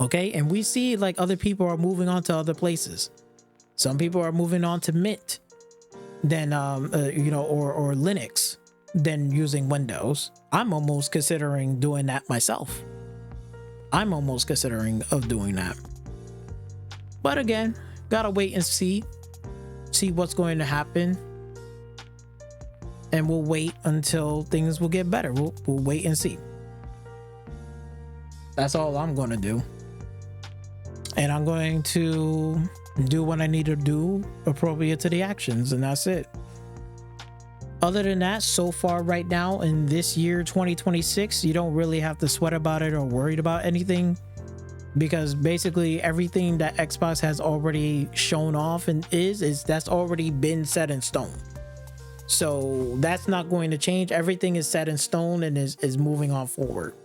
Speaker 1: Okay, and we see like other people are moving on to other places. Some people are moving on to Mint, then you know, or Linux, than using Windows. I'm almost considering doing that myself. I'm almost considering of doing that. But again, gotta wait and see what's going to happen. And we'll wait until things will get better. We'll wait and see. That's all I'm going to do. And I'm going to do what I need to do appropriate to the actions, and that's it. Other than that, so far right now in this year 2026, you don't really have to sweat about it or worried about anything, because basically everything that Xbox has already shown off and is that's already been set in stone. So that's not going to change. Everything is set in stone and is moving on forward.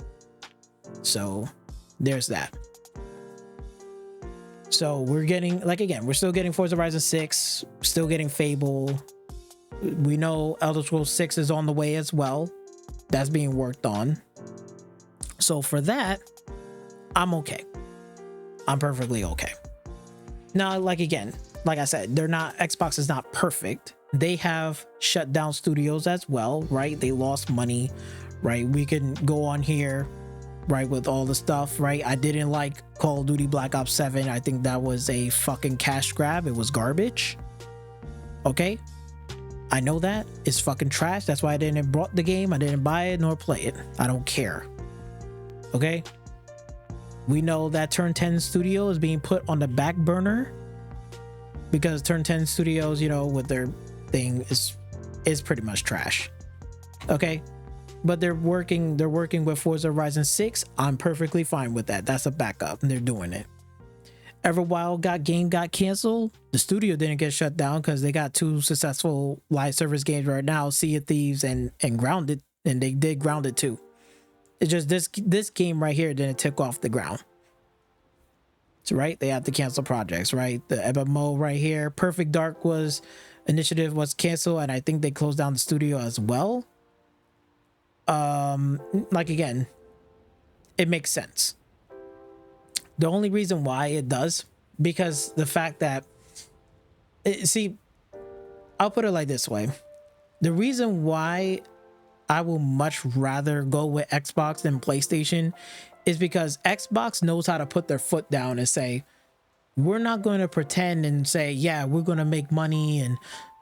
Speaker 1: So there's that. So we're getting, like, again, we're still getting Forza Horizon 6, still getting Fable. We know Elder Scrolls 6 is on the way as well. That's being worked on. So for that, I'm okay. I'm perfectly okay. Now, like, again, like I said, Xbox is not perfect. They have shut down studios as well, right? They lost money, right? We can go on here, right, with all the stuff, right? I didn't like Call of Duty Black Ops 7. I think that was a fucking cash grab. It was garbage. Okay? I know that. It's fucking trash. That's why I didn't bought the game. I didn't buy it nor play it. I don't care. Okay? We know that Turn 10 Studio is being put on the back burner because Turn 10 Studios, you know, with their thing is pretty much trash. Okay? But they're working with Forza Horizon 6. I'm perfectly fine with that. That's a backup, and they're doing it. Everwild got canceled. The studio didn't get shut down because they got two successful live service games right now, Sea of Thieves and Grounded, and they did Grounded too. It's just this game right here didn't take off the ground. So, right, they have to cancel projects, right? The MMO right here, Perfect Dark initiative was canceled, and I think they closed down the studio as well. Like, again, it makes sense. The only reason why it does, because the fact that see, I'll put it like this way. The reason why I will much rather go with Xbox than PlayStation is because Xbox knows how to put their foot down and say, we're not going to pretend and say, yeah, we're going to make money and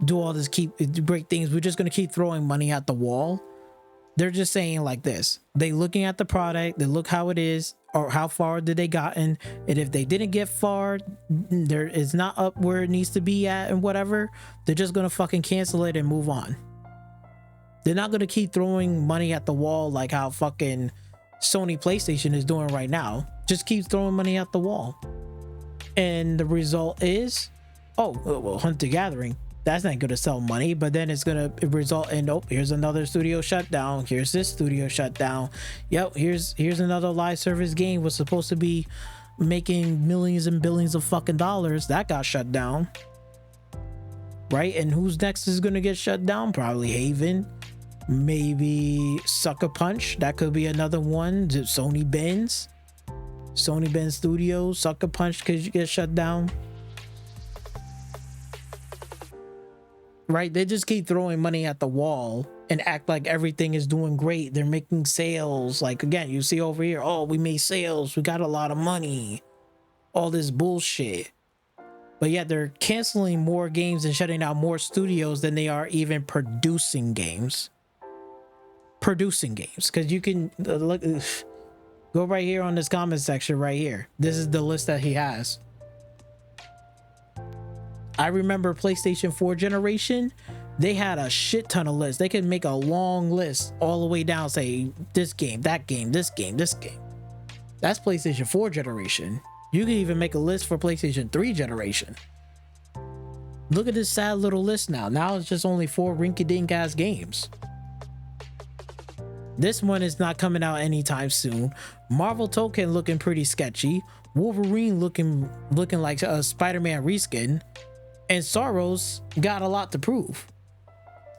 Speaker 1: do all this great things. We're just going to keep throwing money at the wall. They're just saying like this. They looking at the product, they look how it is, or how far did they gotten. And if they didn't get far, there is not up where it needs to be at and whatever, they're just going to fucking cancel it and move on. They're not going to keep throwing money at the wall like how fucking Sony PlayStation is doing right now. Just keep throwing money at the wall. And the result is, oh, well, Hunter Gathering, that's not going to sell money, but then it's going to result in, oh, here's another studio shutdown. Here's this studio shutdown. Yep, here's another live service game was supposed to be making millions and billions of fucking dollars. That got shut down. Right? And who's next is going to get shut down? Probably Haven. Maybe Sucker Punch. That could be another one. Sony Benz Studios. Sucker Punch could get shut down. Right? They just keep throwing money at the wall and act like everything is doing great. They're making sales. Like, again, you see over here, oh, we made sales. We got a lot of money. All this bullshit. But yet they're canceling more games and shutting down more studios than they are even producing games. Because you can look, go right here on this comment section right here. This is the list that he has. I remember PlayStation 4 generation, they had a shit ton of lists. They could make a long list all the way down, say this game, that game, this game, this game. That's PlayStation 4 generation. You can even make a list for PlayStation 3 generation. Look at this sad little list now. Now it's just only 4 rinky-dink ass games. This one is not coming out anytime soon. Marvel Token looking pretty sketchy. Wolverine looking like a Spider-Man reskin. And Sorrows got a lot to prove.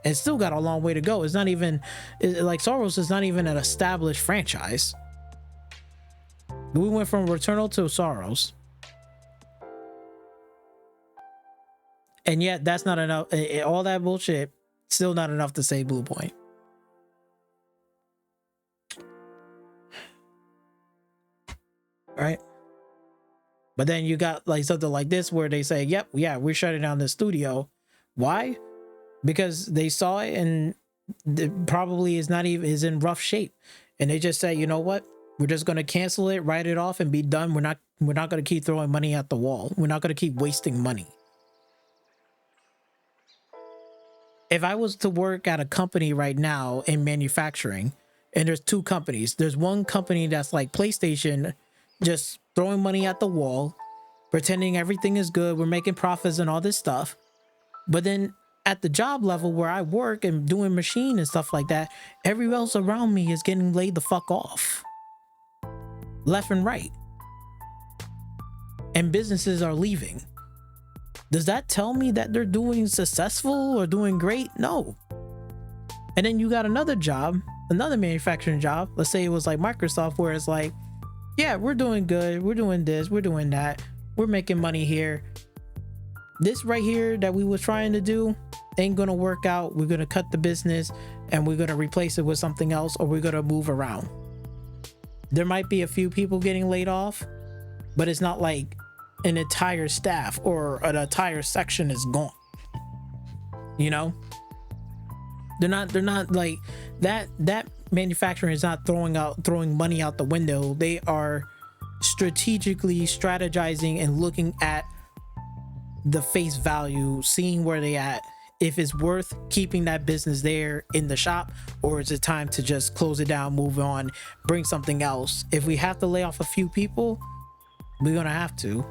Speaker 1: And still got a long way to go. It's not even, like, Sorrows is not even an established franchise. We went from Returnal to Sorrows. And yet that's not enough. All that bullshit, still not enough to save Bluepoint. Right? But then you got like something like this where they say, yep, yeah, we're shutting down the studio. Why? Because they saw it and it probably is in rough shape. And they just say, you know what? We're just going to cancel it, write it off and be done. We're not going to keep throwing money at the wall. We're not going to keep wasting money. If I was to work at a company right now in manufacturing, and there's 2 companies, there's one company that's like PlayStation, just throwing money at the wall, pretending everything is good, we're making profits and all this stuff. But then at the job level where I work and doing machine and stuff like that, everyone else around me is getting laid the fuck off. Left and right. And businesses are leaving. Does that tell me that they're doing successful or doing great? No. And then you got another job, another manufacturing job. Let's say it was like Microsoft, where it's like, yeah, we're doing good. We're doing this. We're doing that. We're making money here. This right here that we was trying to do ain't going to work out. We're going to cut the business and we're going to replace it with something else, or we're going to move around. There might be a few people getting laid off, but it's not like an entire staff or an entire section is gone. You know? They're not like that manufacturing is not throwing money out the window. They are strategically strategizing and looking at the face value, seeing where they at, if it's worth keeping that business there in the shop, or is it time to just close it down, move on, bring something else. If we have to lay off a few people, we're gonna have to,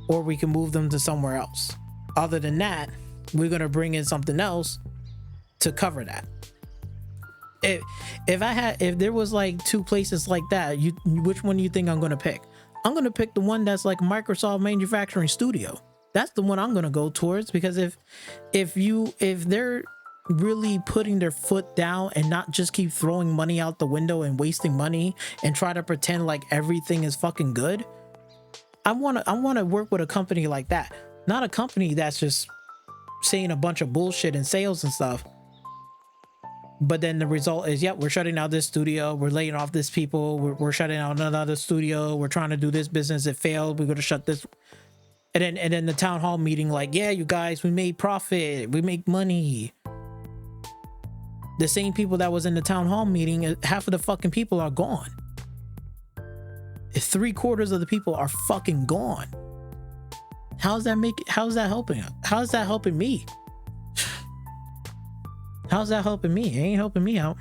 Speaker 1: or we can move them to somewhere else. Other than that, we're gonna bring in something else to cover that. If there was like 2 places like that, which one do you think I'm gonna pick? I'm gonna pick the one that's like Microsoft Manufacturing Studio. That's the one I'm gonna go towards, because if they're really putting their foot down and not just keep throwing money out the window and wasting money and try to pretend like everything is fucking good, I wanna work with a company like that, not a company that's just saying a bunch of bullshit in sales and stuff. But then the result is, yep, we're shutting down this studio, we're laying off this people, we're shutting down another studio, we're trying to do this business, it failed, we're going to shut this. And then the town hall meeting, like, yeah, you guys, we made profit, we make money. The same people that was in the town hall meeting, half of the fucking people are gone. 3/4 of the people are fucking gone. How's that helping? How's that helping me? How's that helping me? It ain't helping me out.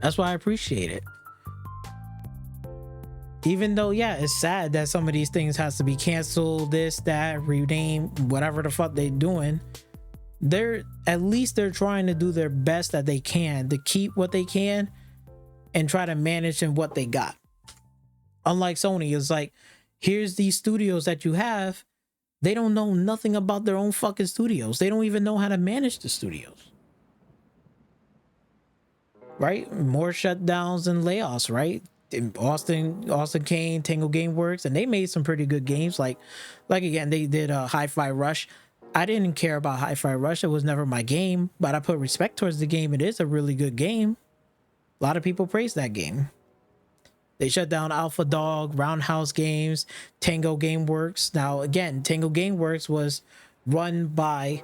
Speaker 1: That's why I appreciate it. Even though, yeah, it's sad that some of these things has to be canceled, this, that, rename, whatever the fuck they doing. At least they're trying to do their best that they can to keep what they can and try to manage in what they got. Unlike Sony, it's like, here's these studios that you have. They don't know nothing about their own fucking studios. They don't even know how to manage the studios. Right? More shutdowns and layoffs, right? Austin Kane, Tango Gameworks, and they made some pretty good games. Like again, they did a Hi-Fi Rush. I didn't care about Hi-Fi Rush. It was never my game, but I put respect towards the game. It is a really good game. A lot of people praise that game. They shut down Alpha Dog, Roundhouse Games, Tango Gameworks. Now, again, Tango Gameworks was run by,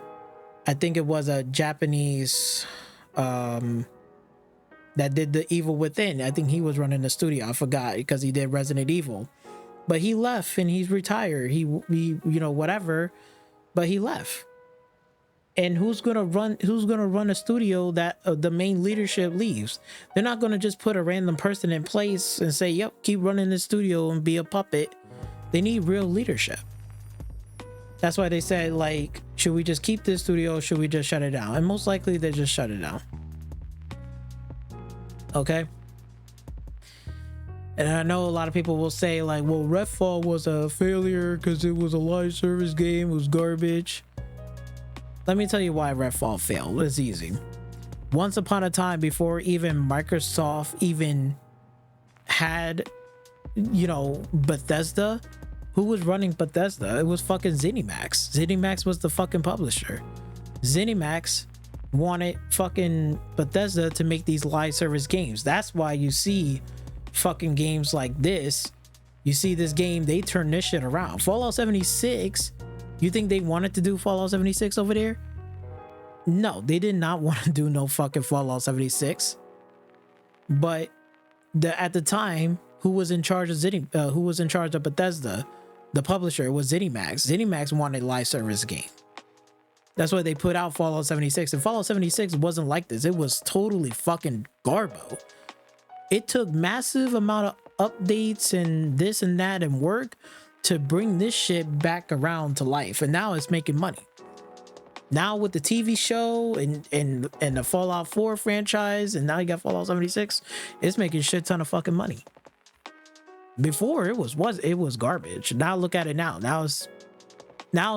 Speaker 1: I think it was a Japanese that did the Evil Within. I think he was running the studio. I forgot because he did Resident Evil. But he left and he's retired. He you know, whatever. But he left. And who's gonna run a studio that the main leadership leaves? They're not gonna just put a random person in place and say, yep, keep running the studio and be a puppet. They need real leadership. That's why they said, like, should we just keep this studio or should we just shut it down? And most likely they just shut it down. Okay. And I know a lot of people will say, like, well, Redfall was a failure because it was a live service game, it was garbage. Let me tell you why Redfall failed. It's easy. Once upon a time, before even Microsoft even had, you know, Bethesda, who was running Bethesda? It was fucking ZeniMax. ZeniMax was the fucking publisher. ZeniMax wanted fucking Bethesda to make these live service games. That's why you see fucking games like this. You see this game, they turn this shit around. Fallout 76, you think they wanted to do Fallout 76 over there? No, they did not want to do no fucking Fallout 76. But at the time, who was in charge of Bethesda? The publisher was ZeniMax. ZeniMax wanted live service game. That's why they put out Fallout 76. And Fallout 76 wasn't like this. It was totally fucking garbo. It took massive amount of updates and this and that and work to bring this shit back around to life. And now it's making money. Now with the TV show and the Fallout 4 franchise, and now you got Fallout 76, it's making shit ton of fucking money. Before it was garbage. Now look at it now. Now it's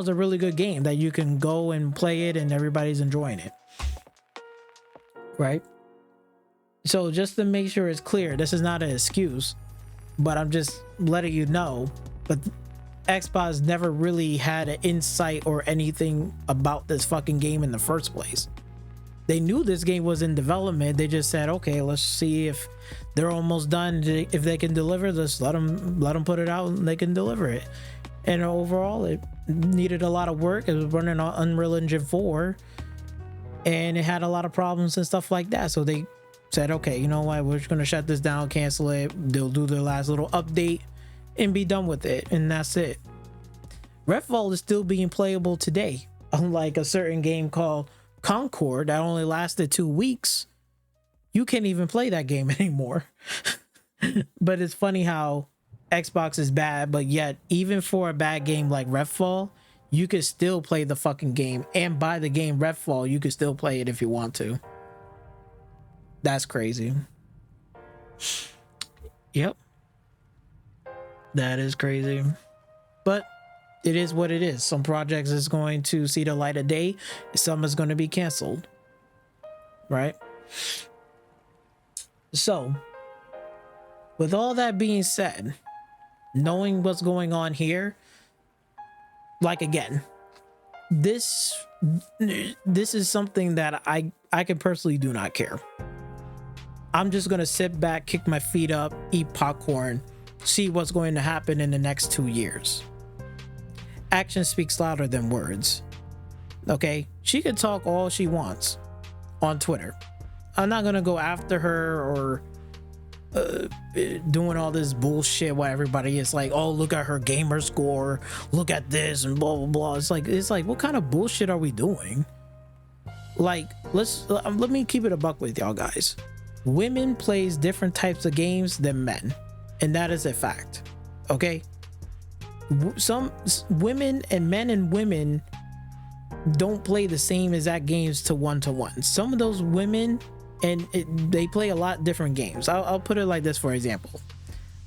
Speaker 1: a really good game that you can go and play it and everybody's enjoying it. Right? So just to make sure it's clear, this is not an excuse, but I'm just letting you know. But Xbox never really had an insight or anything about this fucking game in the first place. They knew this game was in development. They just said, okay, let's see if they're almost done. If they can deliver this, let them put it out and they can deliver it. And overall, it needed a lot of work. It was running on Unreal Engine 4 and it had a lot of problems and stuff like that. So they said, okay, you know what? We're just going to shut this down, cancel it. They'll do their last little update and be done with it. And that's it. Redfall is still being playable today. Unlike a certain game called Concord that only lasted 2 weeks. You can't even play that game anymore. But it's funny how Xbox is bad, but yet even for a bad game like Redfall, you could still play the fucking game. And buy the game Redfall, you could still play it if you want to. That's crazy. Yep. That is crazy. But it is what it is. Some projects is going to see the light of day. Some is going to be canceled. Right? So, with all that being said, knowing what's going on here, like again, this is something that I can personally do not care. I'm just gonna sit back, kick my feet up, eat popcorn, see what's going to happen in the next 2 years. Action speaks louder than words. Okay, she could talk all she wants on Twitter. I'm not gonna go after her or doing all this bullshit where everybody is like, oh, look at her gamer score, look at this and blah blah blah. It's like what kind of bullshit are we doing? Like, let me keep it a buck with y'all guys. Women plays different types of games than men, and that is a fact. Okay, some women and men and women don't play the same exact games to one. Some of those women they play a lot different games. I'll put it like this, for example.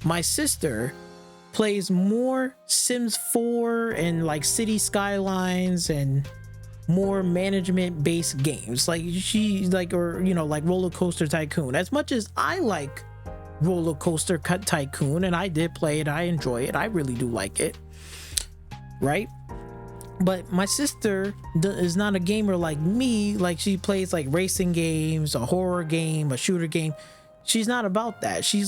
Speaker 1: My sister plays more Sims 4 and like City Skylines and more management based games. Like she like, or you know, like Roller Coaster Tycoon. As much as I like Roller Coaster Tycoon, and I did play it, I enjoy it, I really do like it, right? But my sister is not a gamer like me. Like she plays like racing games, a horror game, a shooter game. She's not about that. She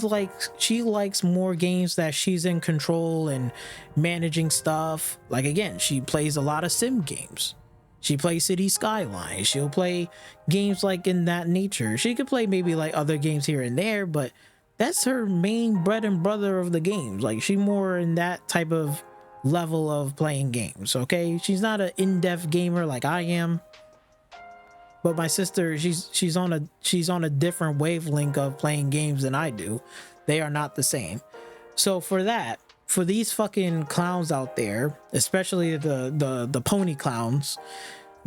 Speaker 1: likes more games that she's in control and managing stuff. Like again, she plays a lot of sim games. She plays City Skylines. She'll play games like in that nature. She could play maybe like other games here and there, but that's her main bread and butter of the games. Like she more in that type of level of playing games. Okay, she's not an in-depth gamer like I am, but my sister, she's on a different wavelength of playing games than I do. They are not the same. So for these fucking clowns out there, especially the pony clowns,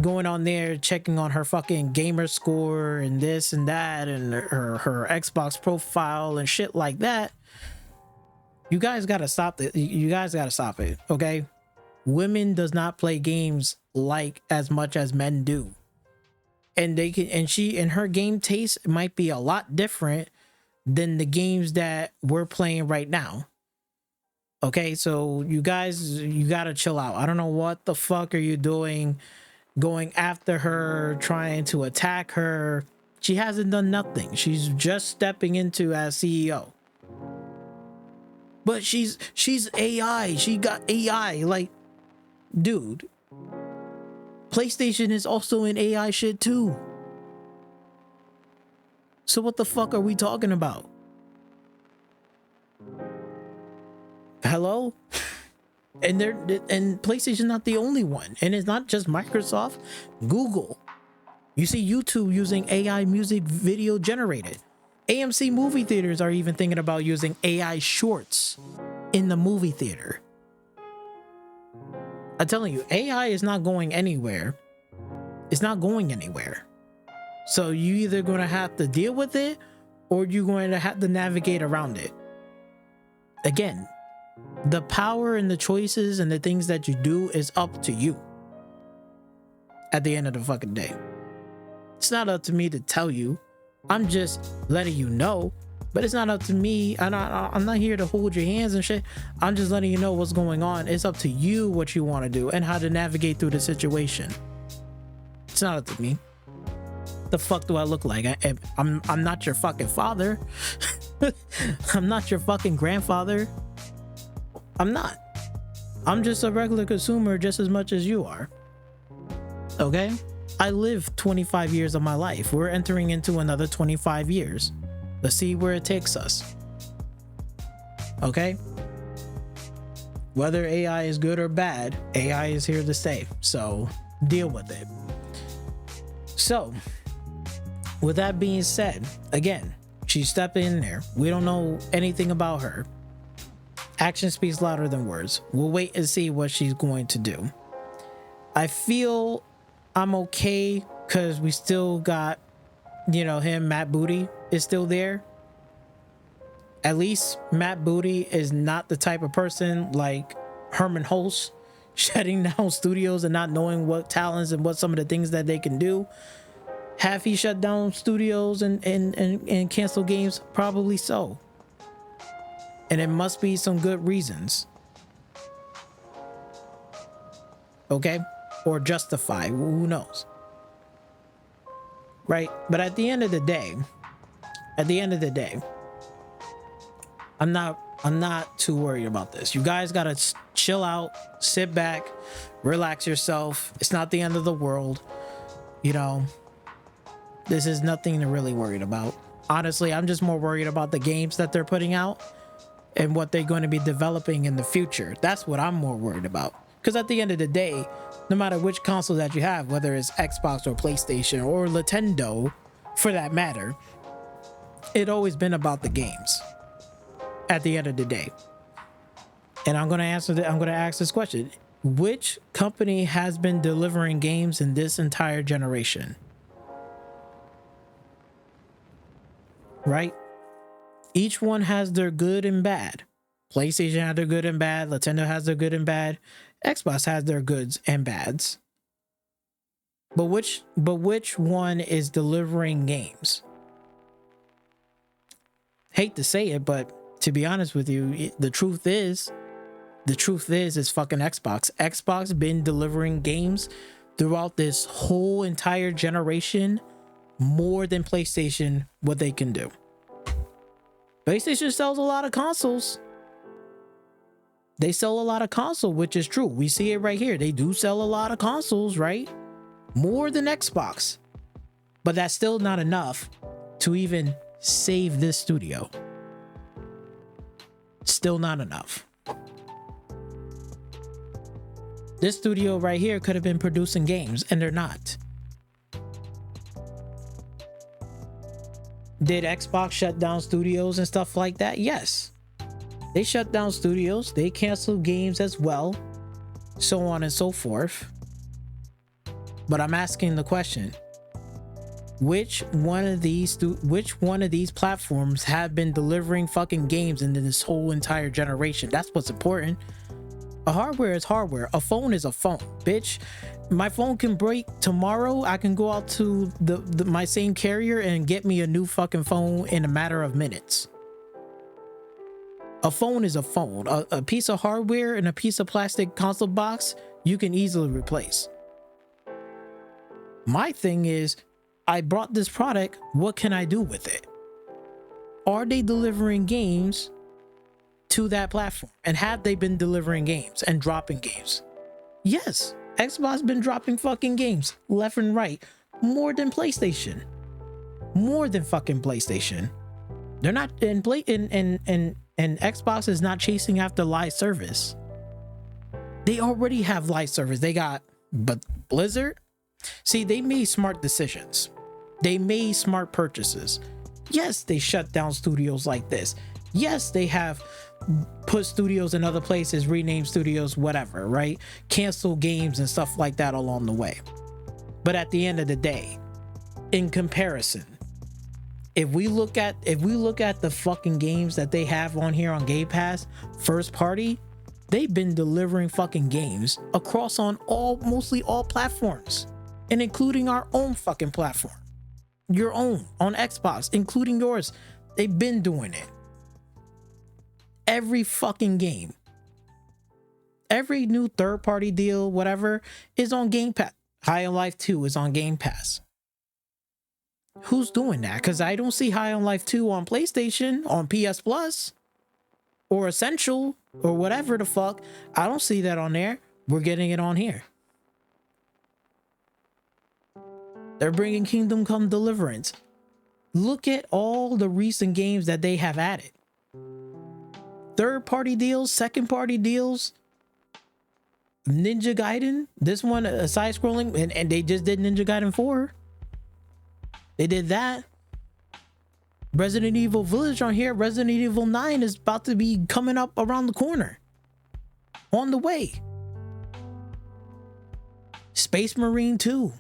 Speaker 1: going on there checking on her fucking gamer score and this and that and her Xbox profile and shit like that, you guys gotta stop it. You guys gotta stop it. Okay, women does not play games like as much as men do, and they can, and her game taste might be a lot different than the games that we're playing right now. Okay, so you guys, you gotta chill out. I don't know what the fuck are you doing going after her, trying to attack her. She hasn't done nothing. She's just stepping into as CEO. But she's AI. She got AI. Like, dude, PlayStation is also in AI shit too. So what the fuck are we talking about? Hello? And PlayStation's not the only one. And it's not just Microsoft. Google. You see YouTube using AI music video generated. AMC movie theaters are even thinking about using AI shorts in the movie theater. I'm telling you, AI is not going anywhere. It's not going anywhere. So you either going to have to deal with it or you're going to have to navigate around it. Again, the power and the choices and the things that you do is up to you at the end of the fucking day. It's not up to me to tell you. I'm just letting you know, but it's not up to me. I'm not here to hold your hands and shit. I'm just letting you know what's going on. It's up to you what you want to do and how to navigate through the situation. It's not up to me. The fuck do I look like? I'm not your fucking father. I'm not your fucking grandfather. I'm not. I'm just a regular consumer just as much as you are. Okay? I lived 25 years of my life. We're entering into another 25 years. Let's see where it takes us. Okay? Whether AI is good or bad, AI is here to stay. So deal with it. So, with that being said, again, she stepped in there. We don't know anything about her. Action speaks louder than words. We'll wait and see what she's going to do. I feel I'm okay because we still got, you know, Matt Booty is still there. At least Matt Booty is not the type of person like Herman Hulst shutting down studios and not knowing what talents and what some of the things that they can do. Have he shut down studios and canceled games? Probably so. And it must be some good reasons. Okay? Or justify, who knows? Right? But at the end of the day, I'm not I'm not too worried about this. You guys gotta chill out, sit back, relax yourself. It's not the end of the world. You know, this is nothing to really worried about. Honestly, I'm just more worried about the games that they're putting out and what they're going to be developing in the future. That's what I'm more worried about. Because at the end of the day, no matter which console that you have, whether it's Xbox or PlayStation or Nintendo, for that matter, it's always been about the games at the end of the day. And I'm going to ask this question. Which company has been delivering games in this entire generation? Right? Each one has their good and bad. PlayStation has their good and bad. Nintendo has their good and bad. Xbox has their goods and bads. But which one is delivering games? Hate to say it, but to be honest with you, the truth is fucking Xbox. Xbox been delivering games throughout this whole entire generation more than PlayStation what they can do. PlayStation sells a lot of consoles. They sell a lot of consoles, which is true. We see it right here. They do sell a lot of consoles, right? More than Xbox. But that's still not enough to even save this studio. Still not enough. This studio right here could have been producing games, and they're not. Did Xbox shut down studios and stuff like that? Yes. They shut down studios. They canceled games as well. So on and so forth. But I'm asking the question. Which one of these platforms have been delivering fucking games into this whole entire generation? That's what's important. A hardware is hardware. A phone is a phone, bitch. My phone can break tomorrow. I can go out to my same carrier and get me a new fucking phone in a matter of minutes. A phone is a phone. A piece of hardware and a piece of plastic console box, you can easily replace. My thing is, I brought this product. What can I do with it? Are they delivering games to that platform? And have they been delivering games and dropping games? Yes. Xbox been dropping fucking games left and right more than PlayStation. More than fucking PlayStation. They're not and Xbox is not chasing after live service. They already have live service. But Blizzard, see, they made smart decisions. They made smart purchases. Yes, they shut down studios like this. Yes, they have put studios in other places, rename studios, whatever, right? Cancel games and stuff like that along the way. But at the end of the day, in comparison, if we look at the fucking games that they have on here on Game Pass, first party, they've been delivering fucking games across on mostly all platforms, and including our own fucking platform. Your own on Xbox, including yours. They've been doing it. Every fucking game, every new third-party deal, whatever, is on Game Pass. High on Life 2 is on Game Pass. Who's doing that? Because I don't see High on Life 2 on PlayStation, on PS Plus, or Essential, or whatever the fuck. I don't see that on there. We're getting it on here. They're bringing Kingdom Come Deliverance. Look at all the recent games that they have added. Third-party deals, second-party deals. Ninja Gaiden, this one, a side-scrolling, and they just did Ninja Gaiden 4. They did that. Resident Evil Village on here. Resident Evil 9 is about to be coming up around the corner. On the way. Space Marine 2.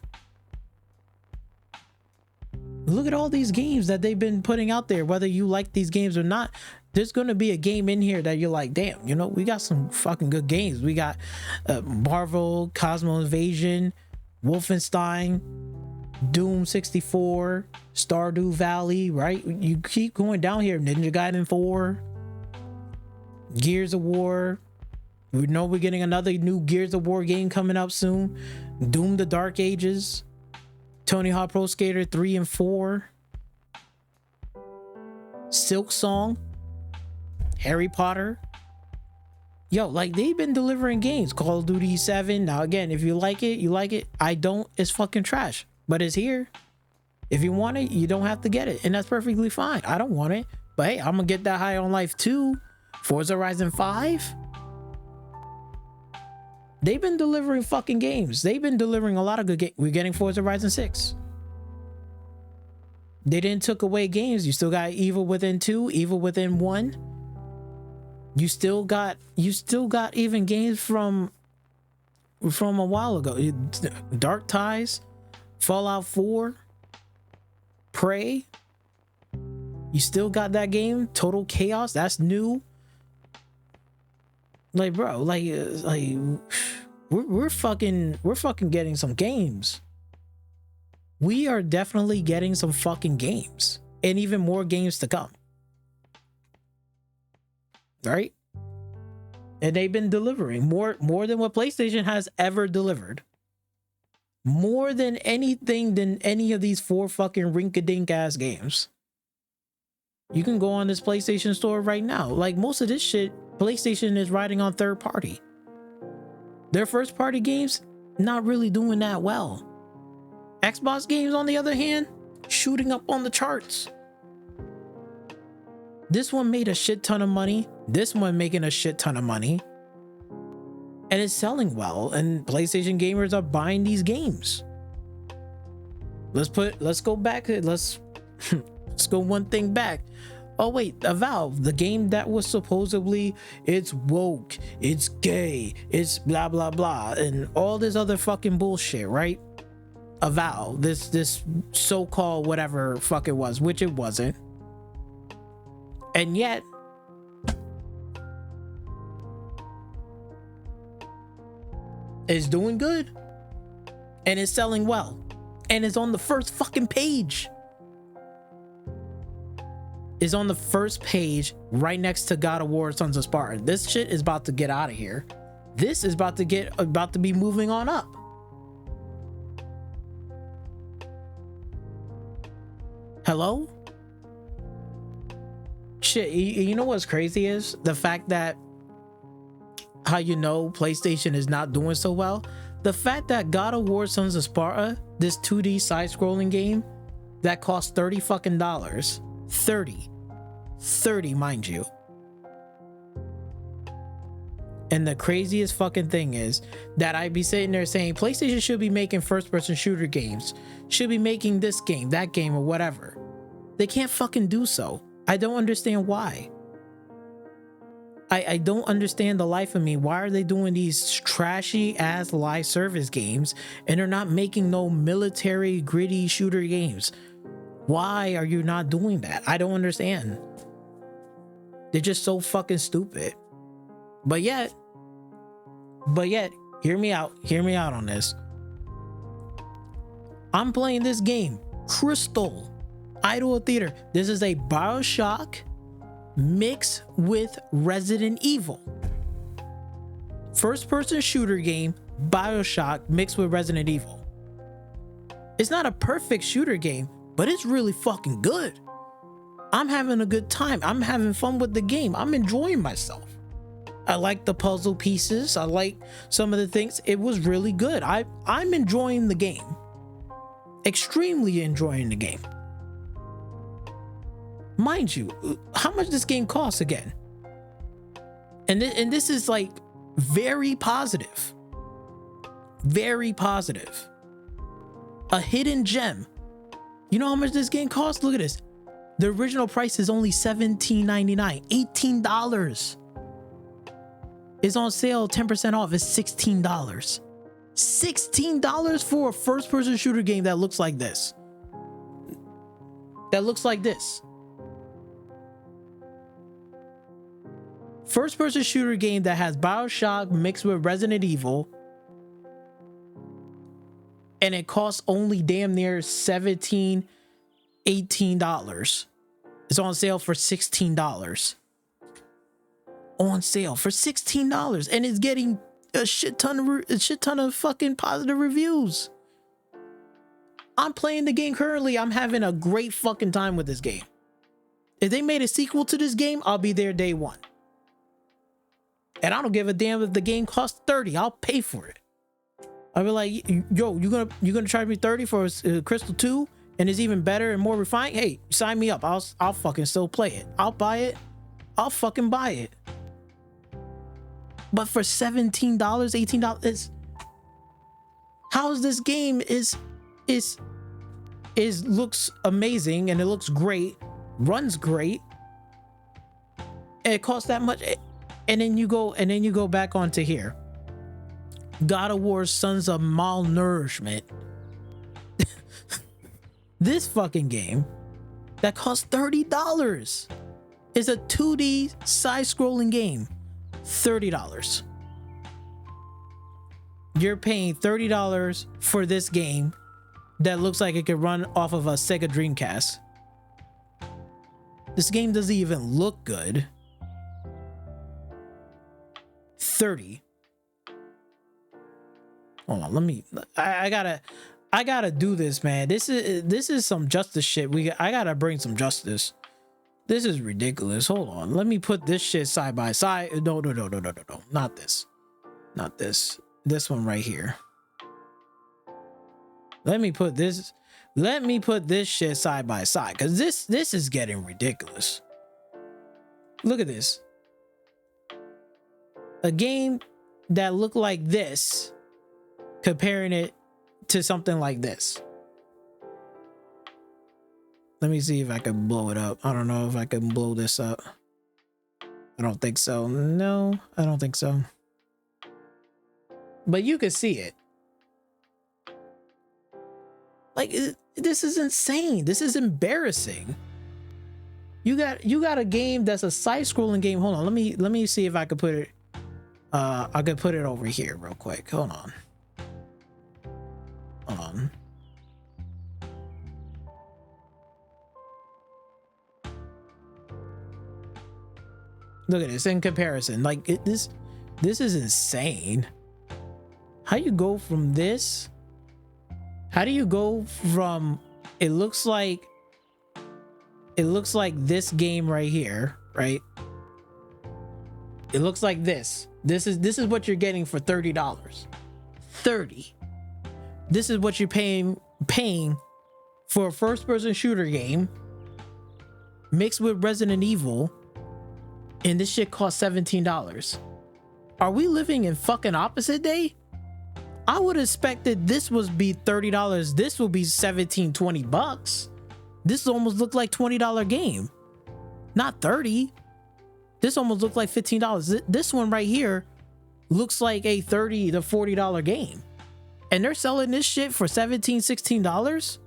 Speaker 1: Look at all these games that they've been putting out there, whether you like these games or not. There's going to be a game in here that you're like, damn, you know, we got some fucking good games. We got Marvel, Cosmo Invasion, Wolfenstein, Doom 64, Stardew Valley, right? You keep going down here. Ninja Gaiden 4, Gears of War. We know we're getting another new Gears of War game coming up soon. Doom the Dark Ages, Tony Hawk Pro Skater 3 and 4, Silk Song. Harry Potter. Yo, like, they've been delivering games. Call of Duty 7. Now, again, if you like it, you like it. I don't. It's fucking trash. But it's here. If you want it, you don't have to get it. And that's perfectly fine. I don't want it. But hey, I'm gonna get that High on Life 2. Forza Horizon 5. They've been delivering fucking games. They've been delivering a lot of good games. We're getting Forza Horizon 6. They didn't took away games. You still got Evil Within 2, Evil Within 1. You still got even games from a while ago. Dark Ties, Fallout 4, Prey. You still got that game. Total Chaos, that's new. Like, bro, like we're fucking getting some games. We are definitely getting some fucking games, and even more games to come. Right? And they've been delivering more than what PlayStation has ever delivered. More than anything than any of these 4 fucking rink-a-dink ass games. You can go on this PlayStation store right now. Like, most of this shit, PlayStation is riding on third party. Their first party games, not really doing that well. Xbox games, on the other hand, shooting up on the charts. This one made a shit ton of money. This one making a shit ton of money. And it's selling well. And PlayStation gamers are buying these games. Let's go back. Let's go one thing back. Oh wait, Valve, the game that was supposedly it's woke, it's gay, it's blah blah blah, and all this other fucking bullshit, right? Valve, this so-called whatever fuck it was, which it wasn't. And yet it's doing good. And it's selling well. And it's on the first fucking page. Is on the first page right next to God of War Sons of Sparta. This shit is about to get out of here. This is about to be moving on up. Hello? Shit, you know what's crazy is the fact that how you know PlayStation is not doing so well. The fact that God of War Sons of Sparta, this 2D side-scrolling game that costs $30 fucking dollars. 30 mind you. And the craziest fucking thing is that I'd be sitting there saying PlayStation should be making first-person shooter games, should be making this game, that game, or whatever. They can't fucking do so. I don't understand why. I don't understand the life of me. Why are they doing these trashy ass live service games and they're not making no military gritty shooter games? Why are you not doing that? I don't understand. They're just so fucking stupid. But yet, hear me out on this. I'm playing this game, Crystal, Idol Theater. This is a BioShock mixed with Resident Evil. First person shooter game, BioShock mixed with Resident Evil. It's not a perfect shooter game, but it's really fucking good. I'm having a good time. I'm having fun with the game. I'm enjoying myself. I like the puzzle pieces. I like some of the things. It was really good. I'm enjoying the game. Extremely enjoying the game. Mind you, how much this game costs again? And this is like very positive. Very positive. A hidden gem. You know how much this game costs? Look at this. The original price is only $17.99. $18. It's on sale, 10% off. It's $16. $16 for a first-person shooter game that looks like this. That looks like this. First-person shooter game that has BioShock mixed with Resident Evil. And it costs only damn near $18. It's on sale for $16. On sale for $16, and it's getting a shit ton of fucking positive reviews. I'm playing the game currently. I'm having a great fucking time with this game. If they made a sequel to this game, I'll be there day one. And I don't give a damn if the game costs 30. I'll pay for it. I'll be like, yo, you gonna charge me 30 for Crystal 2 and it's even better and more refined? Hey, sign me up. I'll fucking still play it. I'll buy it. I'll fucking buy it. But for $17, $18, how is this game is looks amazing and it looks great, runs great, and it costs that much, and then you go back onto here. God of War Sons of Malnourishment. This fucking game that costs $30 is a 2D side-scrolling game. $30. You're paying $30 for this game that looks like it could run off of a Sega Dreamcast. This game doesn't even look good. 30. Hold on, let me. I gotta do this, man. This is some justice shit. I gotta bring some justice. This is ridiculous. Hold on, let me put this shit side by side. No, not this, not this. This one right here. Let me put this shit side by side, because this is getting ridiculous. Look at this. A game that looked like this, comparing it to something like this. Let me see if I can blow it up. I don't know if I can blow this up. I don't think so. No, I don't think so. But you can see it. Like, this is insane. This is embarrassing. You got a game that's a side-scrolling game. Hold on, let me see if I could put it. I could put it over here real quick. Hold on. Look at this in comparison. Like this is insane. How you go from this? How do you go from it looks like this game right here, right? It looks like this. This is what you're getting for $30. 30. This is what you're paying for a first-person shooter game mixed with Resident Evil, and this shit costs $17. Are we living in fucking opposite day? I would expect that this would be $30. This will be 17, 20 bucks. This almost looked like $20 game, not 30. This almost looked like $15. This one right here looks like a $30 to $40 game. And they're selling this shit for $17, $16?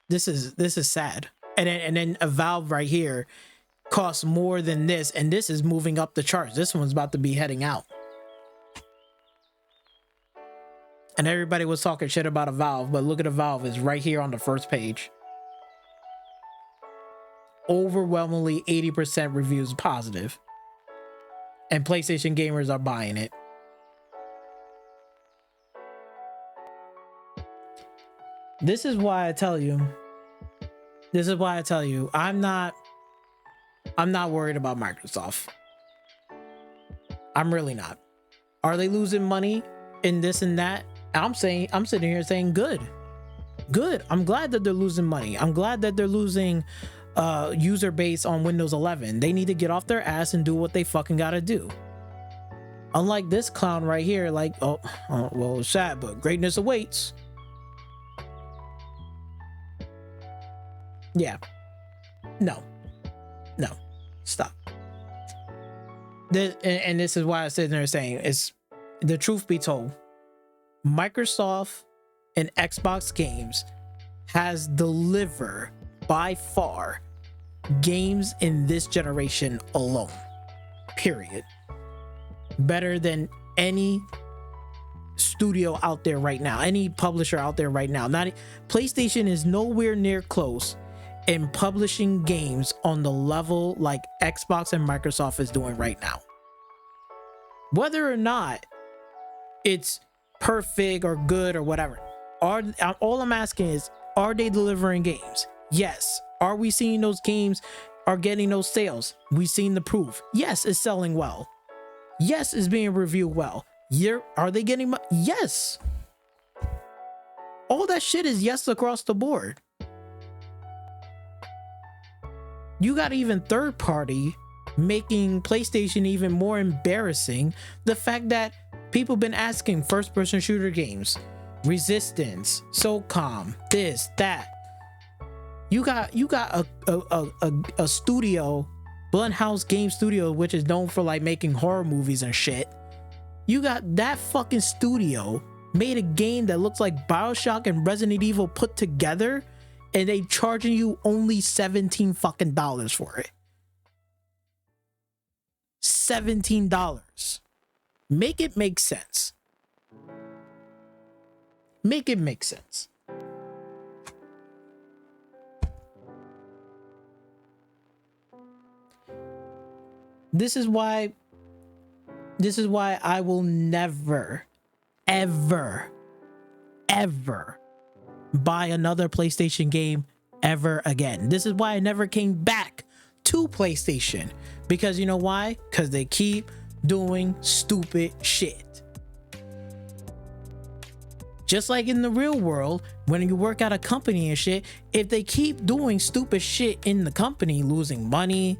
Speaker 1: This is sad. And then a Valve right here costs more than this, and this is moving up the charts. This one's about to be heading out. And everybody was talking shit about a Valve, but look at a Valve is right here on the first page. Overwhelmingly 80% reviews positive. And PlayStation gamers are buying it. This is why I tell you. I'm not worried about Microsoft. I'm really not. Are they losing money in this and that? I'm sitting here saying good. I'm glad that they're losing money. I'm glad that they're losing user base on Windows 11. They need to get off their ass and do what they fucking gotta do. Unlike this clown right here, like, well, it's sad, but greatness awaits. Yeah. No. Stop. And this is why I sit there saying, it's the truth be told, Microsoft and Xbox games has delivered by far games in this generation alone, period, better than any studio out there right now, any publisher out there right now. Not PlayStation is nowhere near close in publishing games on the level like Xbox and Microsoft is doing right now. Whether or not it's perfect or good or whatever, all I'm asking is, are they delivering games? Yes. Are we seeing those games are getting those sales? We've seen the proof. Yes, it's selling well. Yes, it's being reviewed well. Are they getting yes. All that shit is yes across the board. You got even third party making PlayStation even more embarrassing. The fact that people been asking first person shooter games, Resistance, SOCOM, this, that. You got a studio, Blumhouse Game Studio, which is known for like making horror movies and shit. You got that fucking studio made a game that looks like BioShock and Resident Evil put together, and they charging you only $17 fucking for it. $17. Make it make sense. Make it make sense. This is why I will never, ever buy another PlayStation game ever again. This is why I never came back to PlayStation, because you know why? Because they keep doing stupid shit. Just like in the real world, when you work at a company and shit, if they keep doing stupid shit in the company, losing money,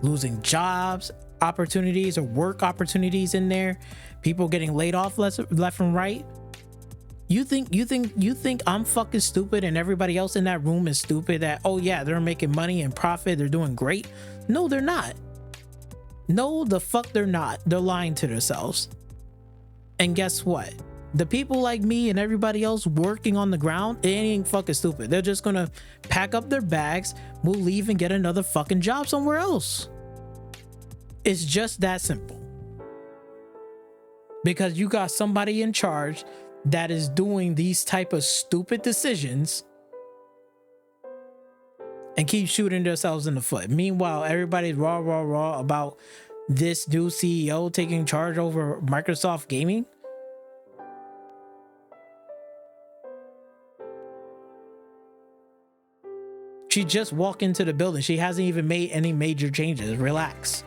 Speaker 1: losing jobs, opportunities or work opportunities in there, people getting laid off left and right, you think I'm fucking stupid and everybody else in that room is stupid that, oh yeah, they're making money and profit, they're doing great? No, they're not. No, the fuck they're not. They're lying to themselves. And guess what? The people like me and everybody else working on the ground, it ain't fucking stupid. They're just gonna pack up their bags, we'll leave and get another fucking job somewhere else. It's just that simple. Because you got somebody in charge that is doing these type of stupid decisions and keep shooting themselves in the foot. Meanwhile, everybody's raw about this new CEO taking charge over Microsoft Gaming. She just walked into the building. She hasn't even made any major changes. Relax.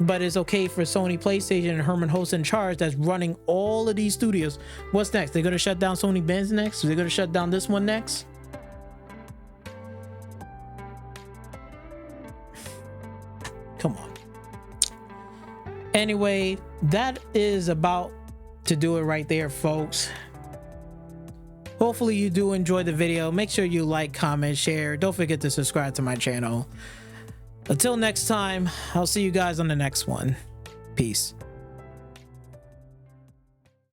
Speaker 1: But it's okay for Sony PlayStation and Herman Host in charge that's running all of these studios. What's next? They're gonna shut down Sony Benz next? They're gonna shut down this one next? Come on. Anyway, that is about to do it right there, folks. Hopefully you do enjoy the video. Make sure you like, comment, share. Don't forget to subscribe to my channel. Until next time, I'll see you guys on the next one. Peace.